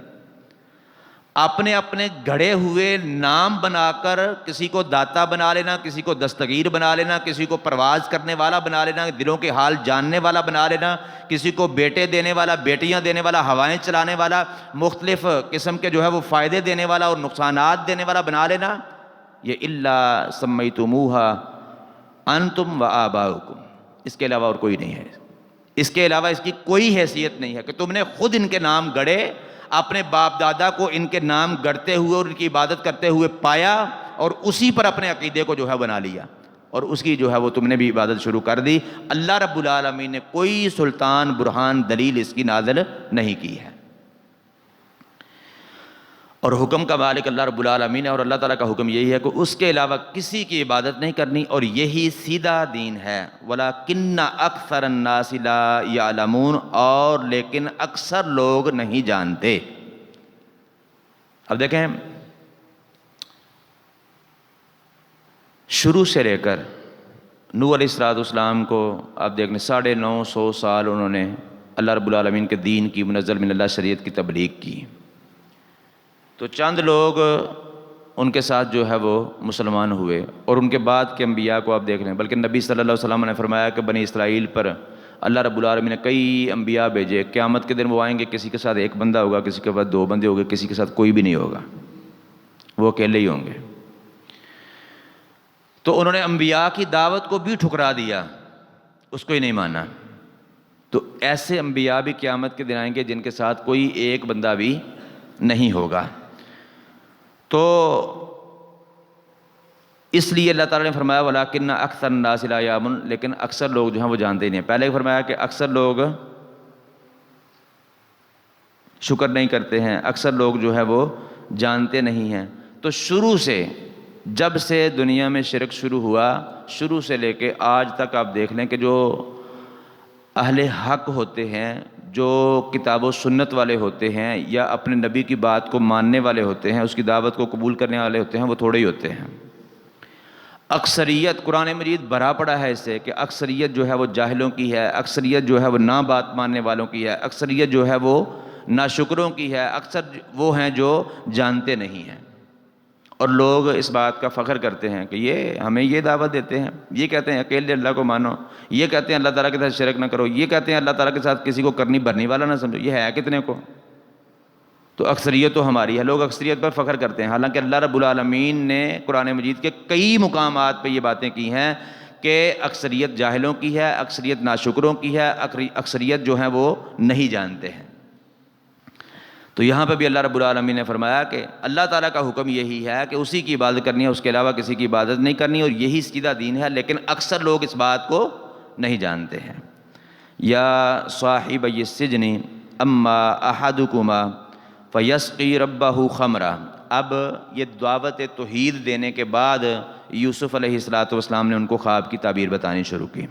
Speaker 1: اپنے اپنے گھڑے ہوئے نام بنا کر کسی کو داتا بنا لینا، کسی کو دستگیر بنا لینا، کسی کو پرواز کرنے والا بنا لینا، دلوں کے حال جاننے والا بنا لینا، کسی کو بیٹے دینے والا، بیٹیاں دینے والا، ہوائیں چلانے والا، مختلف قسم کے جو ہے وہ فائدے دینے والا اور نقصانات دینے والا بنا لینا، یہ الا سمیتموہا انتم و آباؤکم، اس کے علاوہ اور کوئی نہیں ہے، اس کے علاوہ اس کی کوئی حیثیت نہیں ہے کہ تم نے خود ان کے نام گڑھے، اپنے باپ دادا کو ان کے نام گڑھتے ہوئے اور ان کی عبادت کرتے ہوئے پایا اور اسی پر اپنے عقیدے کو جو ہے بنا لیا اور اس کی جو ہے وہ تم نے بھی عبادت شروع کر دی۔ اللہ رب العالمین نے کوئی سلطان برہان دلیل اس کی نازل نہیں کی ہے، اور حکم کا مالک اللہ رب العالمین ہے، اور اللہ تعالیٰ کا حکم یہی ہے کہ اس کے علاوہ کسی کی عبادت نہیں کرنی، اور یہی سیدھا دین ہے۔ وَلَكِنَّ أَكْثَرَ النَّاسِ لَا يَعْلَمُونَ، اور لیکن اکثر لوگ نہیں جانتے۔ اب دیکھیں، شروع سے لے کر نوح علیہ السلام کو آپ دیکھیں 950 سال انہوں نے اللہ رب العالمین کے دین کی، منزل من اللہ شریعت کی تبلیغ کی، تو چند لوگ ان کے ساتھ جو ہے وہ مسلمان ہوئے، اور ان کے بعد کے انبیاء کو آپ دیکھ لیں، بلکہ نبی صلی اللہ علیہ وسلم نے فرمایا کہ بنی اسرائیل پر اللہ رب العالمین نے کئی انبیاء بھیجے، قیامت کے دن وہ آئیں گے، کسی کے ساتھ ایک بندہ ہوگا، کسی کے بعد 2 بندے ہوں گے، کسی کے ساتھ کوئی بھی نہیں ہوگا، وہ اکیلے ہی ہوں گے۔ تو انہوں نے انبیاء کی دعوت کو بھی ٹھکرا دیا، اس کو ہی نہیں مانا، تو ایسے انبیاء بھی قیامت کے دن آئیں گے جن کے ساتھ کوئی ایک بندہ بھی نہیں ہوگا۔ تو اس لیے اللہ تعالیٰ نے فرمایا وَلَكِنَّ أَكْثَرَ النَّاسِ لَا يَعْلَمُونَ، لیکن اکثر لوگ جو ہیں وہ جانتے ہی نہیں ہیں۔ پہلے ہی فرمایا کہ اکثر لوگ شکر نہیں کرتے ہیں، اکثر لوگ جو ہے وہ جانتے نہیں ہیں۔ تو شروع سے، جب سے دنیا میں شرک شروع ہوا، شروع سے لے کے آج تک آپ دیکھ لیں کہ جو اہل حق ہوتے ہیں، جو کتاب و سنت والے ہوتے ہیں، یا اپنے نبی کی بات کو ماننے والے ہوتے ہیں، اس کی دعوت کو قبول کرنے والے ہوتے ہیں، وہ تھوڑے ہی ہوتے ہیں۔ اکثریت، قرآن مجید بھرا پڑا ہے اس سے کہ اکثریت جو ہے وہ جاہلوں کی ہے، اکثریت جو ہے وہ نہ بات ماننے والوں کی ہے، اکثریت جو ہے وہ ناشکروں کی ہے، اکثر وہ ہیں جو جانتے نہیں ہیں۔ اور لوگ اس بات کا فخر کرتے ہیں کہ یہ ہمیں یہ دعوت دیتے ہیں، یہ کہتے ہیں اکیلے اللہ کو مانو، یہ کہتے ہیں اللہ تعالیٰ کے ساتھ شرک نہ کرو، یہ کہتے ہیں اللہ تعالیٰ کے ساتھ کسی کو کرنی بھرنی والا نہ سمجھو، یہ ہے کتنے کو؟ تو اکثریت تو ہماری ہے، لوگ اکثریت پر فخر کرتے ہیں، حالانکہ اللہ رب العالمین نے قرآن مجید کے کئی مقامات پہ یہ باتیں کی ہیں کہ اکثریت جاہلوں کی ہے، اکثریت ناشکروں کی ہے، اکثریت جو ہیں وہ نہیں جانتے ہیں۔ تو یہاں پہ بھی اللہ رب العالمین نے فرمایا کہ اللہ تعالیٰ کا حکم یہی ہے کہ اسی کی عبادت کرنی ہے، اس کے علاوہ کسی کی عبادت نہیں کرنی، اور یہی سیدھا دین ہے، لیکن اکثر لوگ اس بات کو نہیں جانتے ہیں۔ یا صاحب السجن اما احدکما فیسقی ربہ خمرا، اب یہ دعوت توحید دینے کے بعد یوسف علیہ السلام نے ان کو خواب کی تعبیر بتانی شروع کی۔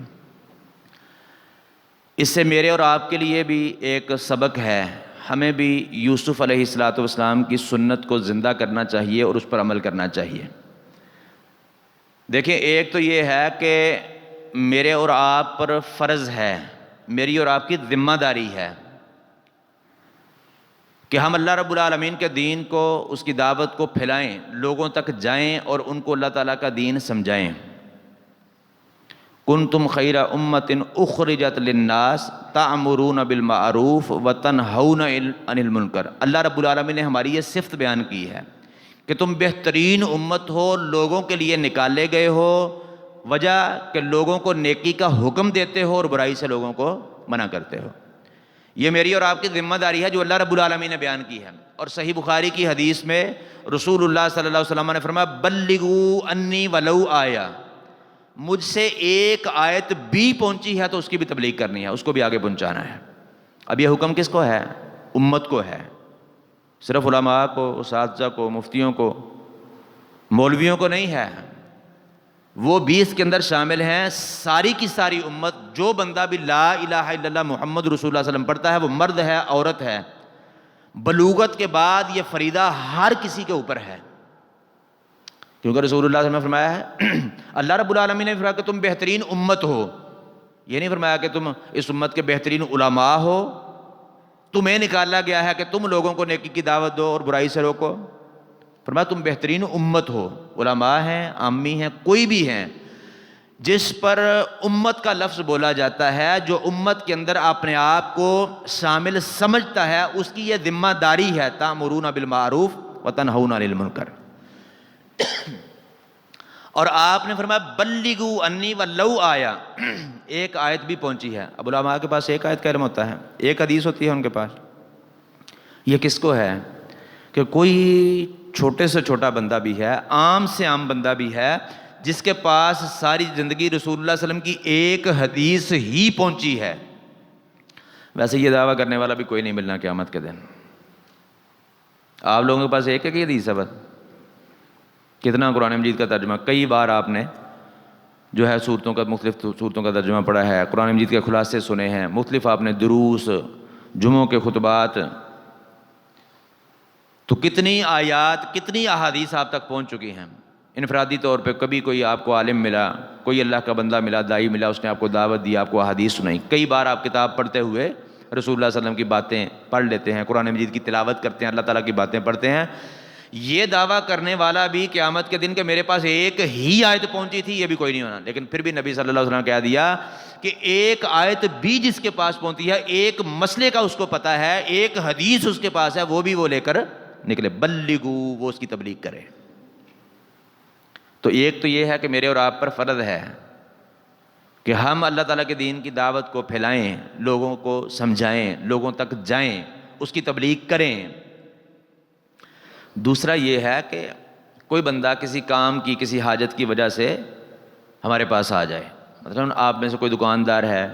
Speaker 1: اس سے میرے اور آپ کے لیے بھی ایک سبق ہے، ہمیں بھی یوسف علیہ السلام کی سنت کو زندہ کرنا چاہیے اور اس پر عمل کرنا چاہیے۔ دیکھیں، ایک تو یہ ہے کہ میرے اور آپ پر فرض ہے، میری اور آپ کی ذمہ داری ہے کہ ہم اللہ رب العالمین کے دین کو، اس کی دعوت کو پھیلائیں، لوگوں تک جائیں اور ان کو اللہ تعالیٰ کا دین سمجھائیں۔ کنتم خیر امۃ اخرجت للناس تأمرون بالمعروف وتنہون عن المنکر، اللہ رب العالمین نے ہماری یہ صفت بیان کی ہے کہ تم بہترین امت ہو، لوگوں کے لیے نکالے گئے ہو، وجہ کہ لوگوں کو نیکی کا حکم دیتے ہو اور برائی سے لوگوں کو منع کرتے ہو۔ یہ میری اور آپ کی ذمہ داری ہے جو اللہ رب العالمین نے بیان کی ہے۔ اور صحیح بخاری کی حدیث میں رسول اللہ صلی اللہ علیہ وسلم نے فرمایا بلغوا انی ولو آیہ، مجھ سے ایک آیت بھی پہنچی ہے تو اس کی بھی تبلیغ کرنی ہے، اس کو بھی آگے پہنچانا ہے۔ اب یہ حکم کس کو ہے؟ امت کو ہے، صرف علماء کو، اساتذہ کو، مفتیوں کو، مولویوں کو نہیں ہے، وہ بھی اس کے اندر شامل ہیں۔ ساری کی ساری امت، جو بندہ بھی لا الہ الا اللہ محمد رسول اللہ صلی اللہ علیہ وسلم پڑھتا ہے، وہ مرد ہے، عورت ہے، بلوغت کے بعد یہ فریضہ ہر کسی کے اوپر ہے، کیونکہ رسول اللہ صلی اللہ علیہ وسلم نے فرمایا ہے اللہ رب العالمین نے فرمایا کہ تم بہترین امت ہو، یہ نہیں فرمایا کہ تم اس امت کے بہترین علماء ہو، تمہیں نکالا گیا ہے کہ تم لوگوں کو نیکی کی دعوت دو اور برائی سے روکو، فرمایا تم بہترین امت ہو، علماء ہیں، عامی ہیں، کوئی بھی ہیں، جس پر امت کا لفظ بولا جاتا ہے، جو امت کے اندر اپنے آپ کو شامل سمجھتا ہے، اس کی یہ ذمہ داری ہے تأمرون بالمعروف وتنہون عن المنکر۔ اور آپ نے فرمایا بلغوا انی ولو آیا، ایک آیت بھی پہنچی ہے۔ اب علماء کے پاس ایک آیت کا علم ہوتا ہے، ایک حدیث ہوتی ہے ان کے پاس۔ یہ کس کو ہے کہ کوئی چھوٹے سے چھوٹا بندہ بھی ہے، عام سے عام بندہ بھی ہے، جس کے پاس ساری زندگی رسول اللہ صلی اللہ علیہ وسلم کی ایک حدیث ہی پہنچی ہے۔ ویسے یہ دعویٰ کرنے والا بھی کوئی نہیں ملنا قیامت کے دن۔ آپ لوگوں کے پاس ایک ہی حدیث ہے بس؟ کتنا قرآن مجید کا ترجمہ، کئی بار آپ نے جو ہے صورتوں کا، مختلف صورتوں کا ترجمہ پڑھا ہے، قرآن مجید کے خلاصے سنے ہیں، مختلف آپ نے دروس، جمعوں کے خطبات، تو کتنی آیات، کتنی احادیث آپ تک پہنچ چکی ہیں۔ انفرادی طور پہ کبھی کوئی آپ کو عالم ملا، کوئی اللہ کا بندہ ملا، داعی ملا، اس نے آپ کو دعوت دی، آپ کو احادیث سنائی۔ کئی بار آپ کتاب پڑھتے ہوئے رسول اللہ صلی اللہ علیہ وسلم کی باتیں پڑھ لیتے ہیں، قرآن مجید کی تلاوت کرتے ہیں، اللہ تعالیٰ کی باتیں پڑھتے ہیں۔ یہ دعویٰ کرنے والا بھی قیامت کے دن کہ میرے پاس ایک ہی آیت پہنچی تھی، یہ بھی کوئی نہیں ہونا۔ لیکن پھر بھی نبی صلی اللہ علیہ وسلم نے کہہ دیا کہ ایک آیت بھی جس کے پاس پہنچی ہے، ایک مسئلے کا اس کو پتہ ہے، ایک حدیث اس کے پاس ہے، وہ بھی وہ لے کر نکلے، بلغو، وہ اس کی تبلیغ کرے۔ تو ایک تو یہ ہے کہ میرے اور آپ پر فرض ہے کہ ہم اللہ تعالیٰ کے دین کی دعوت کو پھیلائیں، لوگوں کو سمجھائیں، لوگوں تک جائیں، اس کی تبلیغ کریں۔ دوسرا یہ ہے کہ کوئی بندہ کسی کام کی، کسی حاجت کی وجہ سے ہمارے پاس آ جائے، مثلا آپ میں سے کوئی دکاندار ہے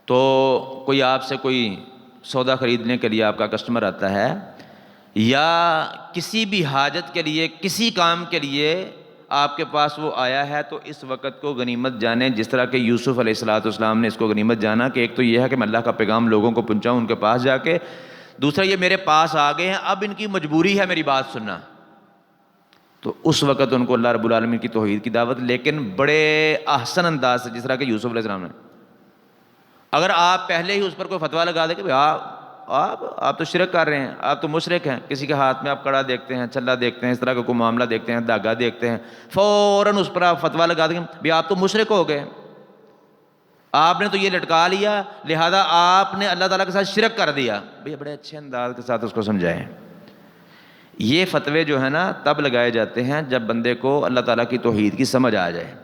Speaker 1: تو کوئی آپ سے کوئی سودا خریدنے کے لیے آپ کا کسٹمر آتا ہے، یا کسی بھی حاجت کے لیے، کسی کام کے لیے آپ کے پاس وہ آیا ہے، تو اس وقت کو غنیمت جانیں، جس طرح کہ یوسف علیہ السلام نے اس کو غنیمت جانا کہ ایک تو یہ ہے کہ میں اللہ کا پیغام لوگوں کو پہنچاؤں ان کے پاس جا کے، دوسرا یہ میرے پاس آ گئے ہیں، اب ان کی مجبوری ہے میری بات سننا۔ تو اس وقت ان کو اللہ رب العالمین کی توحید کی دعوت، لیکن بڑے احسن انداز سے، جس طرح کہ یوسف علیہ السلام نے۔ اگر آپ پہلے ہی اس پر کوئی فتویٰ لگا دیں کہ آپ تو شرک کر رہے ہیں، آپ تو مشرک ہیں، کسی کے ہاتھ میں آپ کڑا دیکھتے ہیں، چھلا دیکھتے ہیں، اس طرح کا کوئی معاملہ دیکھتے ہیں، دھاگا دیکھتے ہیں، فوراً اس پر آپ فتویٰ لگا دیں کہ آپ تو مشرک ہو گئے، آپ نے تو یہ لٹکا لیا، لہذا آپ نے اللہ تعالیٰ کے ساتھ شرک کر دیا۔ بھئی بڑے اچھے انداز کے ساتھ اس کو سمجھائیں۔ یہ فتوے جو ہے نا تب لگائے جاتے ہیں جب بندے کو اللہ تعالیٰ کی توحید کی سمجھ آ جائے،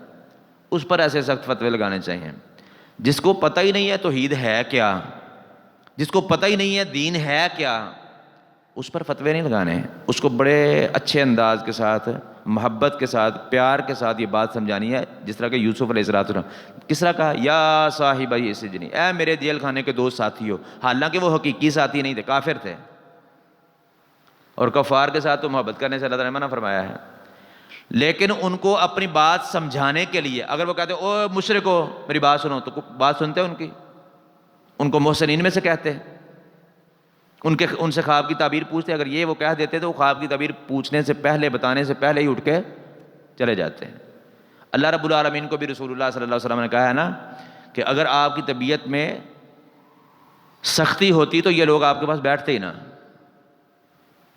Speaker 1: اس پر ایسے سخت فتوے لگانے چاہیے۔ جس کو پتہ ہی نہیں ہے توحید ہے کیا، جس کو پتہ ہی نہیں ہے دین ہے کیا، اس پر فتوے نہیں لگانے ہیں، اس کو بڑے اچھے انداز کے ساتھ، محبت کے ساتھ، پیار کے ساتھ یہ بات سمجھانی ہے، جس طرح کہ یوسف علیہ السلام کس طرح کہا، یا صاحب السجن، اے میرے جیل خانے کے دوست ساتھی ہو، حالانکہ وہ حقیقی ساتھی نہیں تھے، کافر تھے، اور کفار کے ساتھ تو محبت کرنے سے اللہ تعالیٰ نے منع فرمایا ہے، لیکن ان کو اپنی بات سمجھانے کے لیے اگر وہ کہتے او مشرک ہو میری بات سنو، تو بات سنتے ان کی، ان کو محسنین میں سے کہتے، ان سے خواب کی تعبیر پوچھتے، اگر یہ وہ کہہ دیتے تو وہ خواب کی تعبیر پوچھنے سے پہلے، بتانے سے پہلے ہی اٹھ کے چلے جاتے ہیں۔ اللہ رب العالمین کو بھی رسول اللہ صلی اللہ علیہ وسلم نے کہا ہے نا کہ اگر آپ کی طبیعت میں سختی ہوتی تو یہ لوگ آپ کے پاس بیٹھتے ہی نا،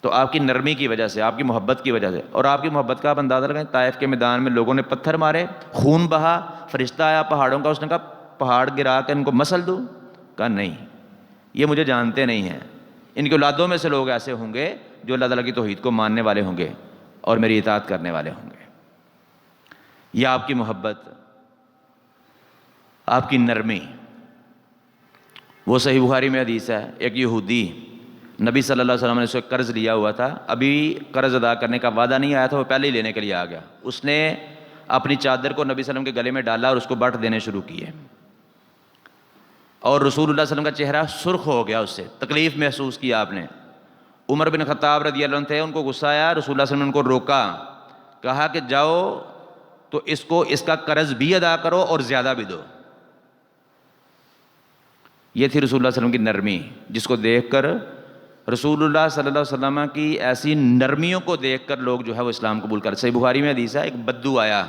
Speaker 1: تو آپ کی نرمی کی وجہ سے، آپ کی محبت کی وجہ سے، اور آپ کی محبت کا آپ اندازہ لگائیں، طائف کے میدان میں لوگوں نے پتھر مارے، خون بہا، فرشتہ آیا پہاڑوں کا، اس نے کہا پہاڑ گرا کے ان کو مسل دوں، کہا نہیں، یہ مجھے جانتے نہیں ہیں، ان کی اولادوں میں سے لوگ ایسے ہوں گے جو اللہ تعالیٰ کی توحید کو ماننے والے ہوں گے اور میری اطاعت کرنے والے ہوں گے۔ یہ آپ کی محبت، آپ کی نرمی۔ وہ صحیح بخاری میں حدیث ہے، ایک یہودی نبی صلی اللہ علیہ وسلم نے اسے قرض لیا ہوا تھا، ابھی قرض ادا کرنے کا وعدہ نہیں آیا تھا، وہ پہلے ہی لینے کے لیے آ گیا، اس نے اپنی چادر کو نبی صلی اللہ علیہ وسلم کے گلے میں ڈالا اور اس کو بٹ دینے شروع کیے، اور رسول اللہ صلی اللہ علیہ وسلم کا چہرہ سرخ ہو گیا، اس سے تکلیف محسوس کیا آپ نے۔ عمر بن خطاب رضی اللہ عنہ تھے، ان کو غصہ آیا، رسول اللہ صلی اللہ علیہ وسلم نے ان کو روکا، کہا کہ جاؤ تو اس کا قرض بھی ادا کرو اور زیادہ بھی دو۔ یہ تھی رسول اللہ صلی اللہ علیہ وسلم کی نرمی، جس کو دیکھ کر رسول اللہ صلی اللہ علیہ وسلم کی ایسی نرمیوں کو دیکھ کر لوگ جو ہے وہ اسلام قبول کر۔ صحیح بخاری میں حدیث ہے، ایک بدو آیا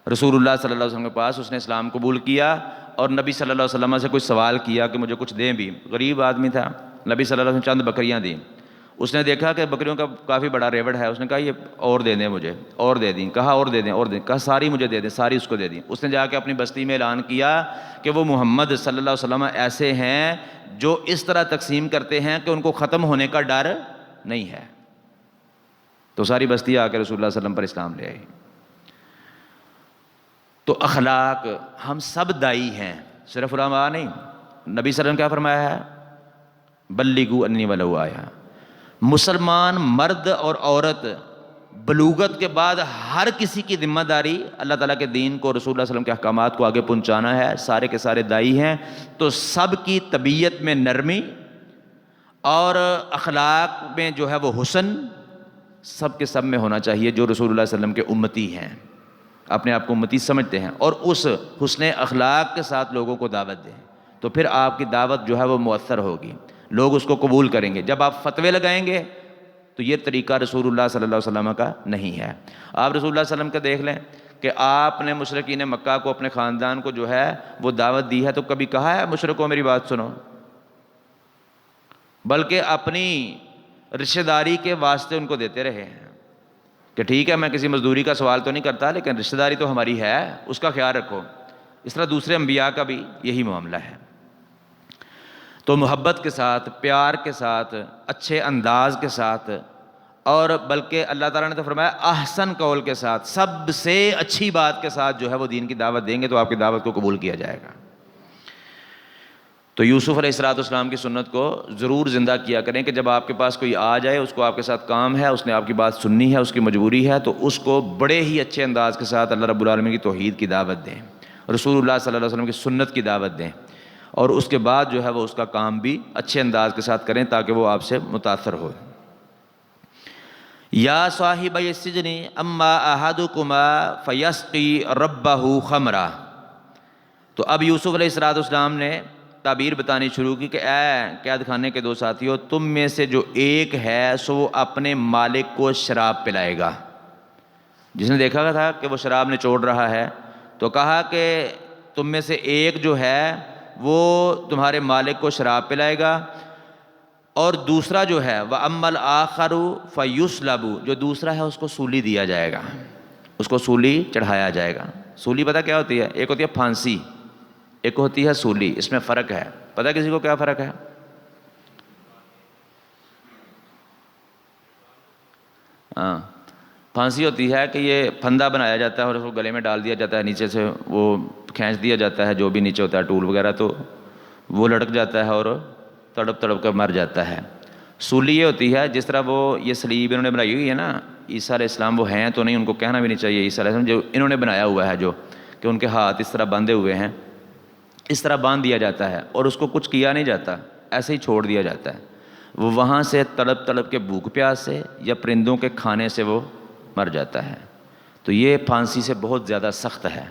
Speaker 1: رسول اللہ صلی اللہ علیہ وسلم کے پاس، اس نے اسلام قبول کیا اور نبی صلی اللہ علیہ وسلم سے کوئی سوال کیا کہ مجھے کچھ دیں بھی، غریب آدمی تھا، نبی صلی اللہ علیہ وسلم چند بکریاں دیں، اس نے دیکھا کہ بکریوں کا کافی بڑا ریوڑ ہے، اس نے کہا یہ اور دے دیں مجھے، اور دے دیں، کہا اور دے دیں، اور دیں، کہا ساری مجھے دے دیں، ساری اس کو دے دیں۔ اس نے جا کے اپنی بستی میں اعلان کیا کہ وہ محمد صلی اللہ علیہ وسلم ایسے ہیں جو اس طرح تقسیم کرتے ہیں کہ ان کو ختم ہونے کا ڈر نہیں ہے۔ تو ساری بستی آ کے رسول اللہ صلی اللہ علیہ وسلم پر اسلام لے آئی۔ تو اخلاق، ہم سب دائی ہیں، صرف علماء نہیں. نبی صلی اللہ علیہ وسلم کیا فرمایا ہے؟ بلغوا انی ولو آیا. مسلمان مرد اور عورت بلوغت کے بعد ہر کسی کی ذمہ داری اللہ تعالیٰ کے دین کو، رسول اللہ صلی اللہ علیہ وسلم کے احکامات کو آگے پہنچانا ہے. سارے کے سارے دائی ہیں. تو سب کی طبیعت میں نرمی اور اخلاق میں جو ہے وہ حسن سب کے سب میں ہونا چاہیے. جو رسول اللہ صلی اللہ علیہ وسلم کے امتی ہیں، اپنے آپ کو امتی سمجھتے ہیں، اور اس حسن اخلاق کے ساتھ لوگوں کو دعوت دیں، تو پھر آپ کی دعوت جو ہے وہ مؤثر ہوگی، لوگ اس کو قبول کریں گے. جب آپ فتوے لگائیں گے تو یہ طریقہ رسول اللہ صلی اللہ علیہ وسلم کا نہیں ہے. آپ رسول اللہ صلی اللہ علیہ وسلم کا دیکھ لیں کہ آپ نے مشرکین مکہ کو، اپنے خاندان کو جو ہے وہ دعوت دی ہے، تو کبھی کہا ہے مشرکوں میری بات سنو؟ بلکہ اپنی رشتہ داری کے واسطے ان کو دیتے رہے ہیں کہ ٹھیک ہے میں کسی مزدوری کا سوال تو نہیں کرتا، لیکن رشتہ داری تو ہماری ہے، اس کا خیال رکھو. اس طرح دوسرے انبیاء کا بھی یہی معاملہ ہے. تو محبت کے ساتھ، پیار کے ساتھ، اچھے انداز کے ساتھ، اور بلکہ اللہ تعالیٰ نے تو فرمایا احسن قول کے ساتھ، سب سے اچھی بات کے ساتھ جو ہے وہ دین کی دعوت دیں گے تو آپ کی دعوت کو قبول کیا جائے گا. تو یوسف علیہ السلام کی سنت کو ضرور زندہ کیا کریں کہ جب آپ کے پاس کوئی آ جائے، اس کو آپ کے ساتھ کام ہے، اس نے آپ کی بات سننی ہے، اس کی مجبوری ہے، تو اس کو بڑے ہی اچھے انداز کے ساتھ اللہ رب العالمین کی توحید کی دعوت دیں، رسول اللہ صلی اللہ علیہ وسلم کی سنت کی دعوت دیں، اور اس کے بعد جو ہے وہ اس کا کام بھی اچھے انداز کے ساتھ کریں تاکہ وہ آپ سے متاثر ہو. یا صاحبی السجن اما احدکما فیسقی ربہ خمرا. تو اب یوسف علیہ السلام نے تعبیر بتانی شروع کی کہ اے قید خانے کے دو ساتھیو، تم میں سے جو ایک ہے سو وہ اپنے مالک کو شراب پلائے گا. جس نے دیکھا تھا کہ وہ شراب نچوڑ رہا ہے تو کہا کہ تم میں سے ایک جو ہے وہ تمہارے مالک کو شراب پلائے گا، اور دوسرا جو ہے وَأَمَّا الْآخَرُ فَيُسْلَبُ، جو دوسرا ہے اس کو سولی دیا جائے گا، اس کو سولی چڑھایا جائے گا. سولی پتہ کیا ہوتی ہے؟ ایک ہوتی ہے پھانسی، ایک ہوتی ہے سولی. اس میں فرق ہے. پتہ کسی کو کیا فرق ہے؟ ہاں، پھانسی ہوتی ہے کہ یہ پھندا بنایا جاتا ہے اور اس کو گلے میں ڈال دیا جاتا ہے، نیچے سے وہ کھینچ دیا جاتا ہے جو بھی نیچے ہوتا ہے ٹول وغیرہ، تو وہ لٹک جاتا ہے اور تڑپ تڑپ کر مر جاتا ہے. سولی یہ ہوتی ہے جس طرح وہ یہ صلیب انہوں نے بنائی ہوئی ہے نا، عیسیٰ علیہ السلام وہ ہیں تو نہیں، ان کو کہنا بھی نہیں چاہیے عیسیٰ علیہ السلام، جو انہوں نے بنایا ہوا ہے، جو کہ ان کے ہاتھ اس طرح باندھے ہوئے ہیں، اس طرح باندھ دیا جاتا ہے اور اس کو کچھ کیا نہیں جاتا، ایسے ہی چھوڑ دیا جاتا ہے. وہ وہاں سے تڑپ تڑپ کے بھوک پیاس سے یا پرندوں کے کھانے سے وہ مر جاتا ہے. تو یہ پھانسی سے بہت زیادہ سخت ہے.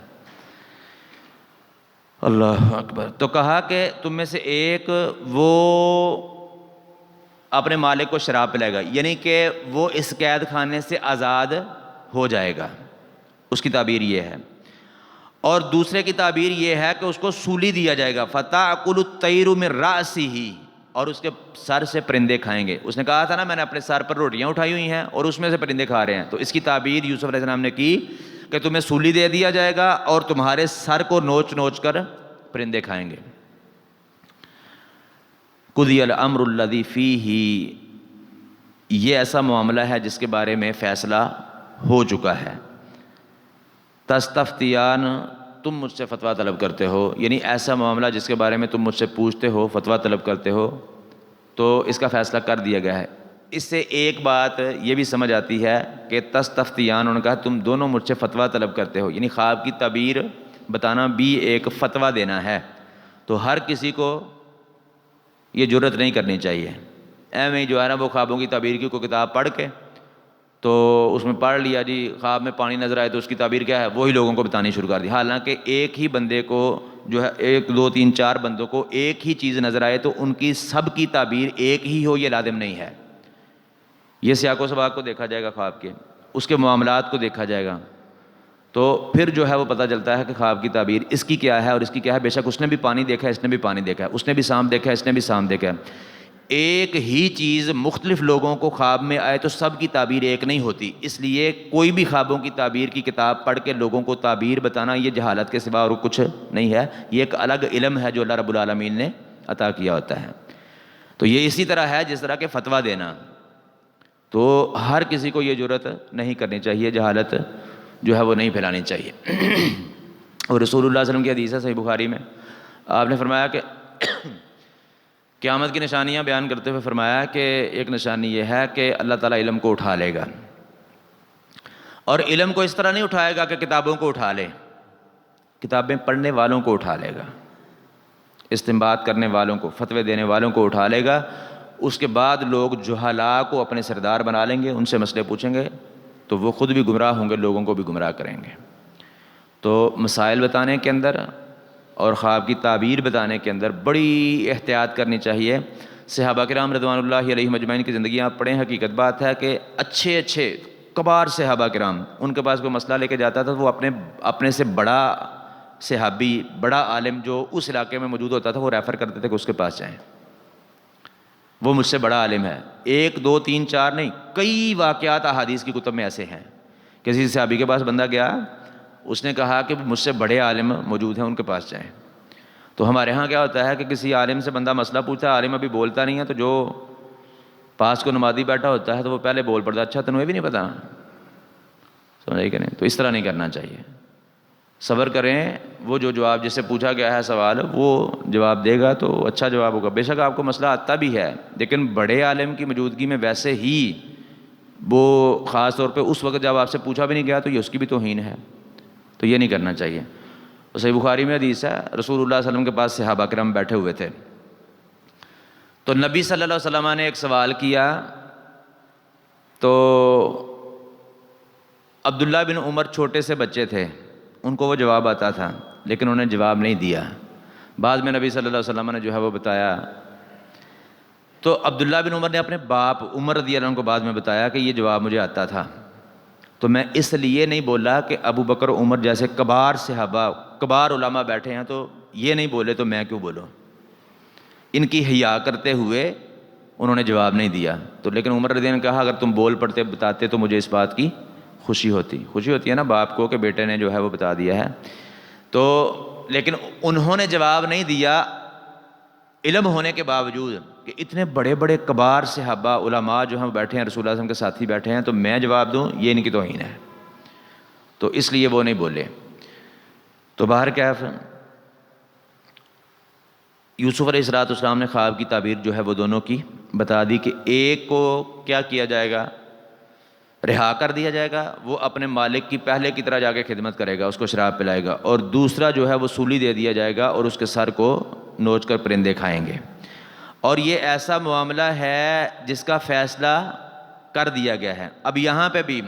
Speaker 1: اللہ اکبر. تو کہا کہ تم میں سے ایک وہ اپنے مالک کو شراب پلائے گا، یعنی کہ وہ اس قید خانے سے آزاد ہو جائے گا، اس کی تعبیر یہ ہے. اور دوسرے کی تعبیر یہ ہے کہ اس کو سولی دیا جائے گا، فَتَأْكُلُ الطَّيْرُ مِنْ رَأْسِهِ، اور اس کے سر سے پرندے کھائیں گے. اس نے کہا تھا نا میں نے اپنے سر پر روٹیاں اٹھائی ہوئی ہیں اور اس میں سے پرندے کھا رہے ہیں. تو اس کی تعبیر یوسف علیہ السلام نے کی کہ تمہیں سولی دے دیا جائے گا اور تمہارے سر کو نوچ نوچ کر پرندے کھائیں گے. قُضِيَ الْأَمْرُ الَّذِي فِيهِ، یہ ایسا معاملہ ہے جس کے بارے میں فیصلہ ہو چکا ہے. تستفتیان، تم مجھ سے فتویٰ طلب کرتے ہو، یعنی ایسا معاملہ جس کے بارے میں تم مجھ سے پوچھتے ہو، فتویٰ طلب کرتے ہو، تو اس کا فیصلہ کر دیا گیا ہے. اس سے ایک بات یہ بھی سمجھ آتی ہے کہ تستفتیان، انہوں نے کہا تم دونوں مجھ سے فتویٰ طلب کرتے ہو، یعنی خواب کی تعبیر بتانا بھی ایک فتویٰ دینا ہے. تو ہر کسی کو یہ جرت نہیں کرنی چاہیے. ایویں جو ہے نا وہ خوابوں کی تعبیر کی کوئی کتاب پڑھ کے تو اس میں پڑھ لیا جی خواب میں پانی نظر آئے تو اس کی تعبیر کیا ہے، وہی لوگوں کو بتانی شروع کر دی. حالانکہ ایک ہی بندے کو جو ہے 1 2 3 4 بندوں کو ایک ہی چیز نظر آئے تو ان کی سب کی تعبیر ایک ہی ہو یہ لازم نہیں ہے. یہ سیاق و سباق کو دیکھا جائے گا، خواب کے اس کے معاملات کو دیکھا جائے گا، تو پھر جو ہے وہ پتہ چلتا ہے کہ خواب کی تعبیر اس کی کیا ہے اور اس کی کیا ہے. بے شک اس نے بھی پانی دیکھا ہے، اس نے بھی پانی دیکھا ہے، اس نے بھی سانپ دیکھا ہے، اس نے بھی سانپ دیکھا ہے. ایک ہی چیز مختلف لوگوں کو خواب میں آئے تو سب کی تعبیر ایک نہیں ہوتی. اس لیے کوئی بھی خوابوں کی تعبیر کی کتاب پڑھ کے لوگوں کو تعبیر بتانا یہ جہالت کے سوا اور کچھ نہیں ہے. یہ ایک الگ علم ہے جو اللہ رب العالمین نے عطا کیا ہوتا ہے. تو یہ اسی طرح ہے جس طرح کہ فتویٰ دینا، تو ہر کسی کو یہ جرت نہیں کرنی چاہیے، جہالت جو ہے وہ نہیں پھیلانی چاہیے. اور رسول اللہ صلی اللہ علیہ وسلم کی حدیث ہے صحیح بخاری میں، آپ نے فرمایا کہ قیامت کی نشانیاں بیان کرتے ہوئے فرمایا کہ ایک نشانی یہ ہے کہ اللہ تعالیٰ علم کو اٹھا لے گا، اور علم کو اس طرح نہیں اٹھائے گا کہ کتابوں کو اٹھا لے، کتابیں پڑھنے والوں کو اٹھا لے گا، استنباط کرنے والوں کو، فتوے دینے والوں کو اٹھا لے گا۔ اس کے بعد لوگ جہلاء کو اپنے سردار بنا لیں گے، ان سے مسئلے پوچھیں گے تو وہ خود بھی گمراہ ہوں گے، لوگوں کو بھی گمراہ کریں گے۔ تو مسائل بتانے کے اندر اور خواب کی تعبیر بتانے کے اندر بڑی احتیاط کرنی چاہیے۔ صحابہ کرام رضوان اللہ علیہم اجمعین کی زندگیاں آپ پڑھیں، حقیقت بات ہے کہ اچھے کبار صحابہ کرام، ان کے پاس کوئی مسئلہ لے کے جاتا تھا تو وہ اپنے سے بڑا صحابی، بڑا عالم جو اس علاقے میں موجود ہوتا تھا وہ ریفر کرتے تھے کہ اس کے پاس جائیں، وہ مجھ سے بڑا عالم ہے۔ ایک دو تین چار نہیں، کئی واقعات احادیث کی کتب میں ایسے ہیں، کسی صحابی کے پاس بندہ گیا، اس نے کہا کہ مجھ سے بڑے عالم موجود ہیں، ان کے پاس جائیں۔ تو ہمارے ہاں کیا ہوتا ہے کہ کسی عالم سے بندہ مسئلہ پوچھتا ہے، عالم ابھی بولتا نہیں ہے، تو جو پاس کو نمازی بیٹھا ہوتا ہے تو وہ پہلے بول پڑتا ہے، اچھا تمہیں بھی نہیں پتا، سمجھے کہ نہیں؟ تو اس طرح نہیں کرنا چاہیے، صبر کریں، وہ جو جواب جس سے پوچھا گیا ہے سوال وہ جواب دے گا تو اچھا جواب ہوگا، بے شک آپ کو مسئلہ آتا بھی ہے، لیکن بڑے عالم کی موجودگی میں ویسے ہی وہ خاص طور پہ اس وقت جب آپ سے پوچھا بھی نہیں گیا تو یہ اس کی بھی توہین ہے، تو یہ نہیں کرنا چاہیے۔ صحیح بخاری میں حدیث ہے، رسول اللہ صلی اللہ علیہ وسلم کے پاس صحابہ کرام بیٹھے ہوئے تھے، تو نبی صلی اللہ علیہ وسلم نے ایک سوال کیا، تو عبداللہ بن عمر چھوٹے سے بچے تھے، ان کو وہ جواب آتا تھا لیکن انہوں نے جواب نہیں دیا۔ بعد میں نبی صلی اللہ علیہ وسلم نے جو ہے وہ بتایا، تو عبداللہ بن عمر نے اپنے باپ عمر رضی اللہ عنہ کو بعد میں بتایا کہ یہ جواب مجھے آتا تھا، تو میں اس لیے نہیں بولا کہ ابو بکر عمر جیسے کبار صحابہ، کبار علماء بیٹھے ہیں تو یہ نہیں بولے تو میں کیوں بولوں۔ ان کی حیا کرتے ہوئے انہوں نے جواب نہیں دیا، تو لیکن عمر رضی اللہ عنہ نے کہا اگر تم بول پڑتے بتاتے تو مجھے اس بات کی خوشی ہوتی ہے نا باپ کو کہ بیٹے نے جو ہے وہ بتا دیا ہے، تو لیکن انہوں نے جواب نہیں دیا علم ہونے کے باوجود کہ اتنے بڑے بڑے کبار صحابہ علماء جو ہم بیٹھے ہیں، رسول اللہ صلی اللہ علیہ وسلم کے ساتھی بیٹھے ہیں، تو میں جواب دوں یہ ان کی توہین ہے، تو اس لیے وہ نہیں بولے۔ تو باہر کیف یوسف علیہ السلام نے خواب کی تعبیر جو ہے وہ دونوں کی بتا دی کہ ایک کو کیا کیا جائے گا، رہا کر دیا جائے گا، وہ اپنے مالک کی پہلے کی طرح جا کے خدمت کرے گا، اس کو شراب پلائے گا، اور دوسرا جو ہے وہ سولی دے دیا جائے گا اور اس کے سر کو نوچ کر پرندے کھائیں گے، اور یہ ایسا معاملہ ہے جس کا فیصلہ کر دیا گیا ہے۔ اب یہاں پہ بھی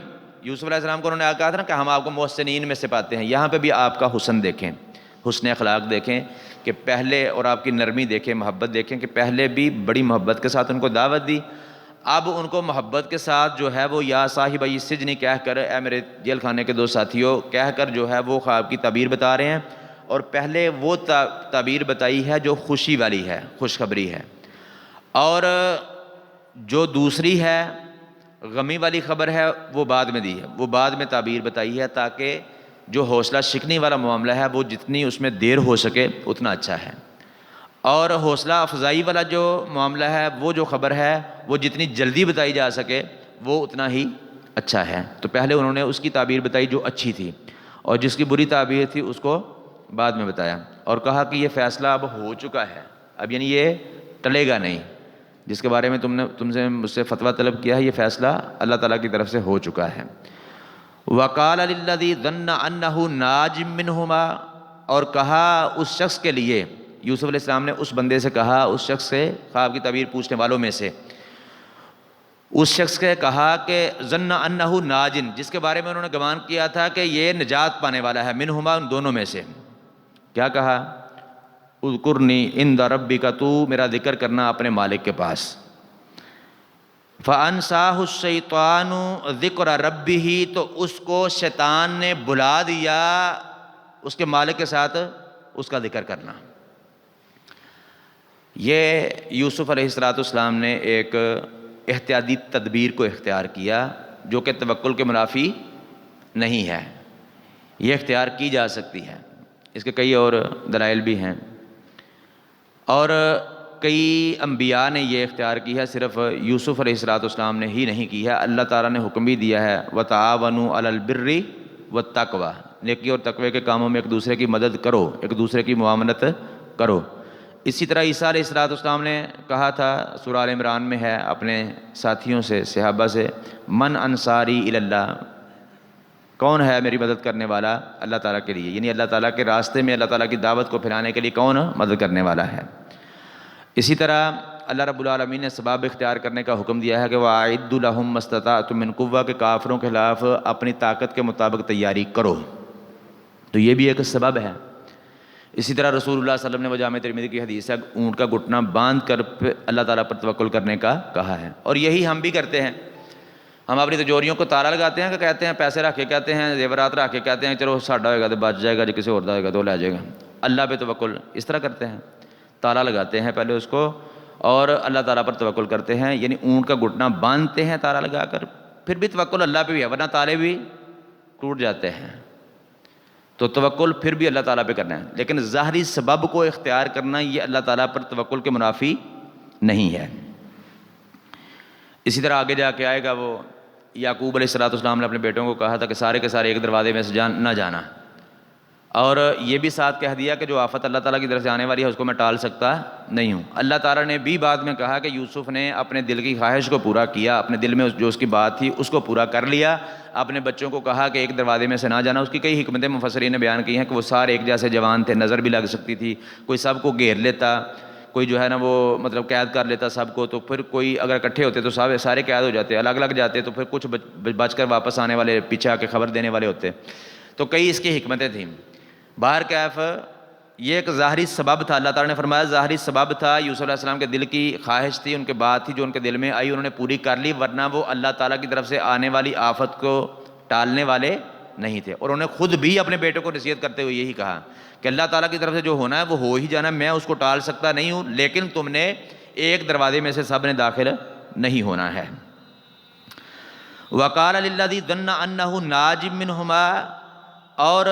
Speaker 1: یوسف علیہ السلام کو انہوں نے کہا تھا نا کہ ہم آپ کو محسنین میں سے پاتے ہیں، یہاں پہ بھی آپ کا حسن دیکھیں، حسن اخلاق دیکھیں کہ پہلے، اور آپ کی نرمی دیکھیں، محبت دیکھیں کہ پہلے بھی بڑی محبت کے ساتھ ان کو دعوت دی، اب ان کو محبت کے ساتھ جو ہے وہ یا صاحب السجن کہہ کر، اے میرے جیل خانے کے دو ساتھیوں کہہ کر جو ہے وہ خواب کی تعبیر بتا رہے ہیں، اور پہلے وہ تعبیر بتائی ہے جو خوشی والی ہے، خوشخبری ہے، اور جو دوسری ہے غمی والی خبر ہے وہ بعد میں دی ہے، وہ بعد میں تعبیر بتائی ہے تاکہ جو حوصلہ شکنی والا معاملہ ہے وہ جتنی اس میں دیر ہو سکے اتنا اچھا ہے، اور حوصلہ افزائی والا جو معاملہ ہے، وہ جو خبر ہے وہ جتنی جلدی بتائی جا سکے وہ اتنا ہی اچھا ہے۔ تو پہلے انہوں نے اس کی تعبیر بتائی جو اچھی تھی، اور جس کی بری تعبیر تھی اس کو بعد میں بتایا، اور کہا کہ یہ فیصلہ اب ہو چکا ہے، اب یعنی یہ ٹلے گا نہیں، جس کے بارے میں تم سے مجھ سے فتویٰ طلب کیا ہے یہ فیصلہ اللہ تعالیٰ کی طرف سے ہو چکا ہے۔ وَقَالَ لِلَّذِي ظَنَّ أَنَّهُ نَاجٍ مِّنْهُمَا، اور کہا اس شخص کے لیے، یوسف علیہ السلام نے اس بندے سے کہا، اس شخص سے، خواب کی تعبیر پوچھنے والوں میں سے اس شخص کے کہا کہ ظن انہ ناجن، جس کے بارے میں انہوں نے گمان کیا تھا کہ یہ نجات پانے والا ہے، منہما، ان دونوں میں سے، کیا کہا؟ اذکرنی عند ربک، تو میرا ذکر کرنا اپنے مالک کے پاس۔ فَأَنْسَاهُ الشَّيْطَانُ ذِكْرَ رَبِّهِ، تو اس کو شیطان نے بلا دیا اس کے مالک کے ساتھ اس کا ذکر کرنا۔ یہ یوسف علیہ السلام نے ایک احتیاطی تدبیر کو اختیار کیا جو کہ توکل کے منافی نہیں ہے، یہ اختیار کی جا سکتی ہے، اس کے کئی اور دلائل بھی ہیں، اور کئی انبیاء نے یہ اختیار کی ہے، صرف یوسف علیہ السلام نے ہی نہیں کی ہے، اللہ تعالیٰ نے حکم بھی دیا ہے وَتَعَاوَنُوا عَلَى الْبِرِّ والتقوی، نیکی اور تقوی کے کاموں میں ایک دوسرے کی مدد کرو، ایک دوسرے کی معاونت کرو۔ اسی طرح عیسیٰ علیہ السلام نے کہا تھا، سورہ آل عمران میں ہے، اپنے ساتھیوں سے، صحابہ سے، من انصاری الی اللہ، کون ہے میری مدد کرنے والا اللہ تعالیٰ کے لیے، یعنی اللہ تعالیٰ کے راستے میں اللہ تعالیٰ کی دعوت کو پھیلانے کے لیے کون مدد کرنے والا ہے۔ اسی طرح اللہ رب العالمین نے اسباب اختیار کرنے کا حکم دیا ہے کہ وَأَعِدُّوا لَهُم مَّا اسْتَطَعْتُم مِّن قُوَّةٍ، کہ کافروں کے خلاف اپنی طاقت کے مطابق تیاری کرو، تو یہ بھی ایک سبب ہے۔ اسی طرح رسول اللہ صلی اللہ علیہ وسلم نے وہ جامع ترمذی کی حدیث ہے، اونٹ کا گھٹنا باندھ کر اللہ تعالیٰ پر توکل کرنے کا کہا ہے، اور یہی ہم بھی کرتے ہیں۔ ہم اپنی تجوریوں کو تالا لگاتے ہیں کہ کہتے ہیں پیسے رکھ کے، کہتے ہیں زیورات رکھ کے، کہتے ہیں چلو ساڈا ہوئے گا تو بچ جائے گا، جو کسی اور دا ہوئے گا تو لے جائے گا۔ اللہ پہ توکل اس طرح کرتے ہیں، تالا لگاتے ہیں پہلے اس کو، اور اللہ تعالیٰ پر توکل کرتے ہیں، یعنی اونٹ کا گھٹنا باندھتے ہیں تالا لگا کر، پھر بھی توکل اللہ پہ بھی ہے، ورنہ تالے بھی ٹوٹ جاتے ہیں۔ تو توکل پھر بھی اللہ تعالیٰ پہ کرنا ہے، لیکن ظاہری سبب کو اختیار کرنا یہ اللہ تعالیٰ پر توکل کے منافی نہیں ہے۔ اسی طرح آگے جا کے آئے گا، وہ یعقوب علیہ السلام نے اپنے بیٹوں کو کہا تھا کہ سارے کے سارے ایک دروازے میں سے نہ جانا، اور یہ بھی ساتھ کہہ دیا کہ جو آفت اللہ تعالیٰ کی طرف سے آنے والی ہے اس کو میں ٹال سکتا نہیں ہوں۔ اللہ تعالیٰ نے بھی بعد میں کہا کہ یوسف نے اپنے دل کی خواہش کو پورا کیا، اپنے دل میں جو اس کی بات تھی اس کو پورا کر لیا۔ اپنے بچوں کو کہا کہ ایک دروازے میں سے نہ جانا، اس کی کئی حکمتیں مفسرین نے بیان کی ہیں کہ وہ سارے ایک جیسے جوان تھے، نظر بھی لگ سکتی تھی، کوئی سب کو گھیر لیتا، کوئی جو ہے نا وہ مطلب قید کر لیتا سب کو، تو پھر کوئی اگر اکٹھے ہوتے تو سارے قید ہو جاتے، الگ الگ جاتے تو پھر کچھ بچ کر واپس آنے والے پیچھے آ کے خبر دینے والے ہوتے، تو کئی اس کی حکمتیں تھیں۔ باہر کیف یہ ایک ظاہری سبب تھا، اللہ تعالیٰ نے فرمایا ظاہری سبب تھا، یوسف علیہ السلام کے دل کی خواہش تھی، ان کے بات تھی جو ان کے دل میں آئی، انہوں نے پوری کر لی، ورنہ وہ اللہ تعالیٰ کی طرف سے آنے والی آفت کو ٹالنے والے نہیں تھے۔ اور انہوں نے خود بھی اپنے بیٹے کو نصیحت کرتے ہوئے یہی کہا کہ اللہ تعالیٰ کی طرف سے جو ہونا ہے وہ ہو ہی جانا، میں اس کو ٹال سکتا نہیں ہوں، لیکن تم نے ایک دروازے میں سے سب نے داخل نہیں ہونا ہے۔ وَقَالَ لِلَّذِي ظَنَّ أَنَّهُ نَاجٍ مِّنْهُمَا، اور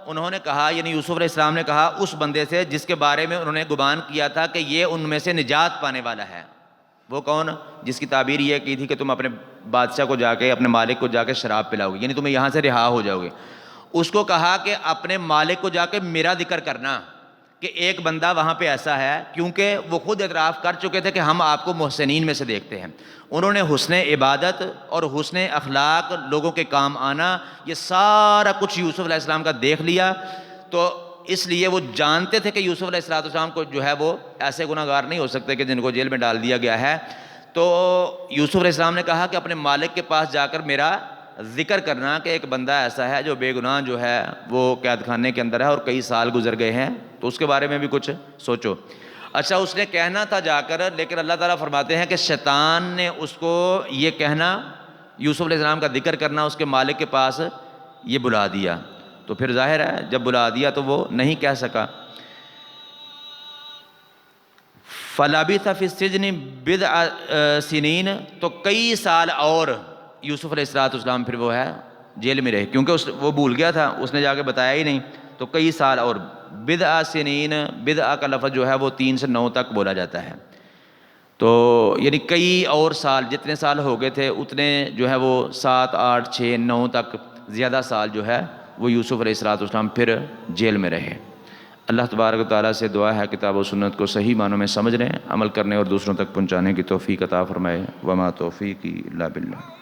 Speaker 1: انہوں نے کہا، یعنی یوسف علیہ السلام نے کہا اس بندے سے جس کے بارے میں انہوں نے گمان کیا تھا کہ یہ ان میں سے نجات پانے والا ہے۔ وہ کون؟ جس کی تعبیر یہ کی تھی کہ تم اپنے بادشاہ کو جا کے، اپنے مالک کو جا کے شراب پلاؤ گے، یعنی تمہیں یہاں سے رہا ہو جاؤ گے۔ اس کو کہا کہ اپنے مالک کو جا کے میرا ذکر کرنا کہ ایک بندہ وہاں پہ ایسا ہے، کیونکہ وہ خود اعتراف کر چکے تھے کہ ہم آپ کو محسنین میں سے دیکھتے ہیں۔ انہوں نے حسن عبادت اور حسن اخلاق، لوگوں کے کام آنا، یہ سارا کچھ یوسف علیہ السلام کا دیکھ لیا، تو اس لیے وہ جانتے تھے کہ یوسف علیہ السلام کو جو ہے وہ ایسے گناہ گار نہیں ہو سکتے کہ جن کو جیل میں ڈال دیا گیا ہے۔ تو یوسف علیہ السلام نے کہا کہ اپنے مالک کے پاس جا کر میرا ذکر کرنا کہ ایک بندہ ایسا ہے جو بے گناہ جو ہے وہ قید خانے کے اندر ہے اور کئی سال گزر گئے ہیں، تو اس کے بارے میں بھی کچھ سوچو۔ اچھا، اس نے کہنا تھا جا کر، لیکن اللہ تعالیٰ فرماتے ہیں کہ شیطان نے اس کو یہ کہنا، یوسف علیہ السلام کا ذکر کرنا اس کے مالک کے پاس یہ بلا دیا، تو پھر ظاہر ہے جب بلا دیا تو وہ نہیں کہہ سکا۔ فَلَبِثَ فِي السِّجْنِ بِضْعَ سِنِينَ، تو کئی سال اور یوسف علیہ السلام پھر وہ ہے جیل میں رہے، کیونکہ وہ بھول گیا تھا، اس نے جا کے بتایا ہی نہیں، تو کئی سال اور۔ بِضْعَ سِنِينَ، بِضْعَ کا لفظ جو ہے وہ 3 سے 9 تک بولا جاتا ہے، تو یعنی کئی اور سال، جتنے سال ہو گئے تھے اتنے جو ہے وہ 7، 8، 6، 9 تک زیادہ سال جو ہے وہ یوسف علیہ السلام پھر جیل میں رہے۔ اللہ تبارک و تعالیٰ سے دعا ہے کتاب و سنت کو صحیح معنوں میں سمجھنے، عمل کرنے اور دوسروں تک پہنچانے کی توفیق عطا فرمائے۔ وما توفیقی الا باللہ۔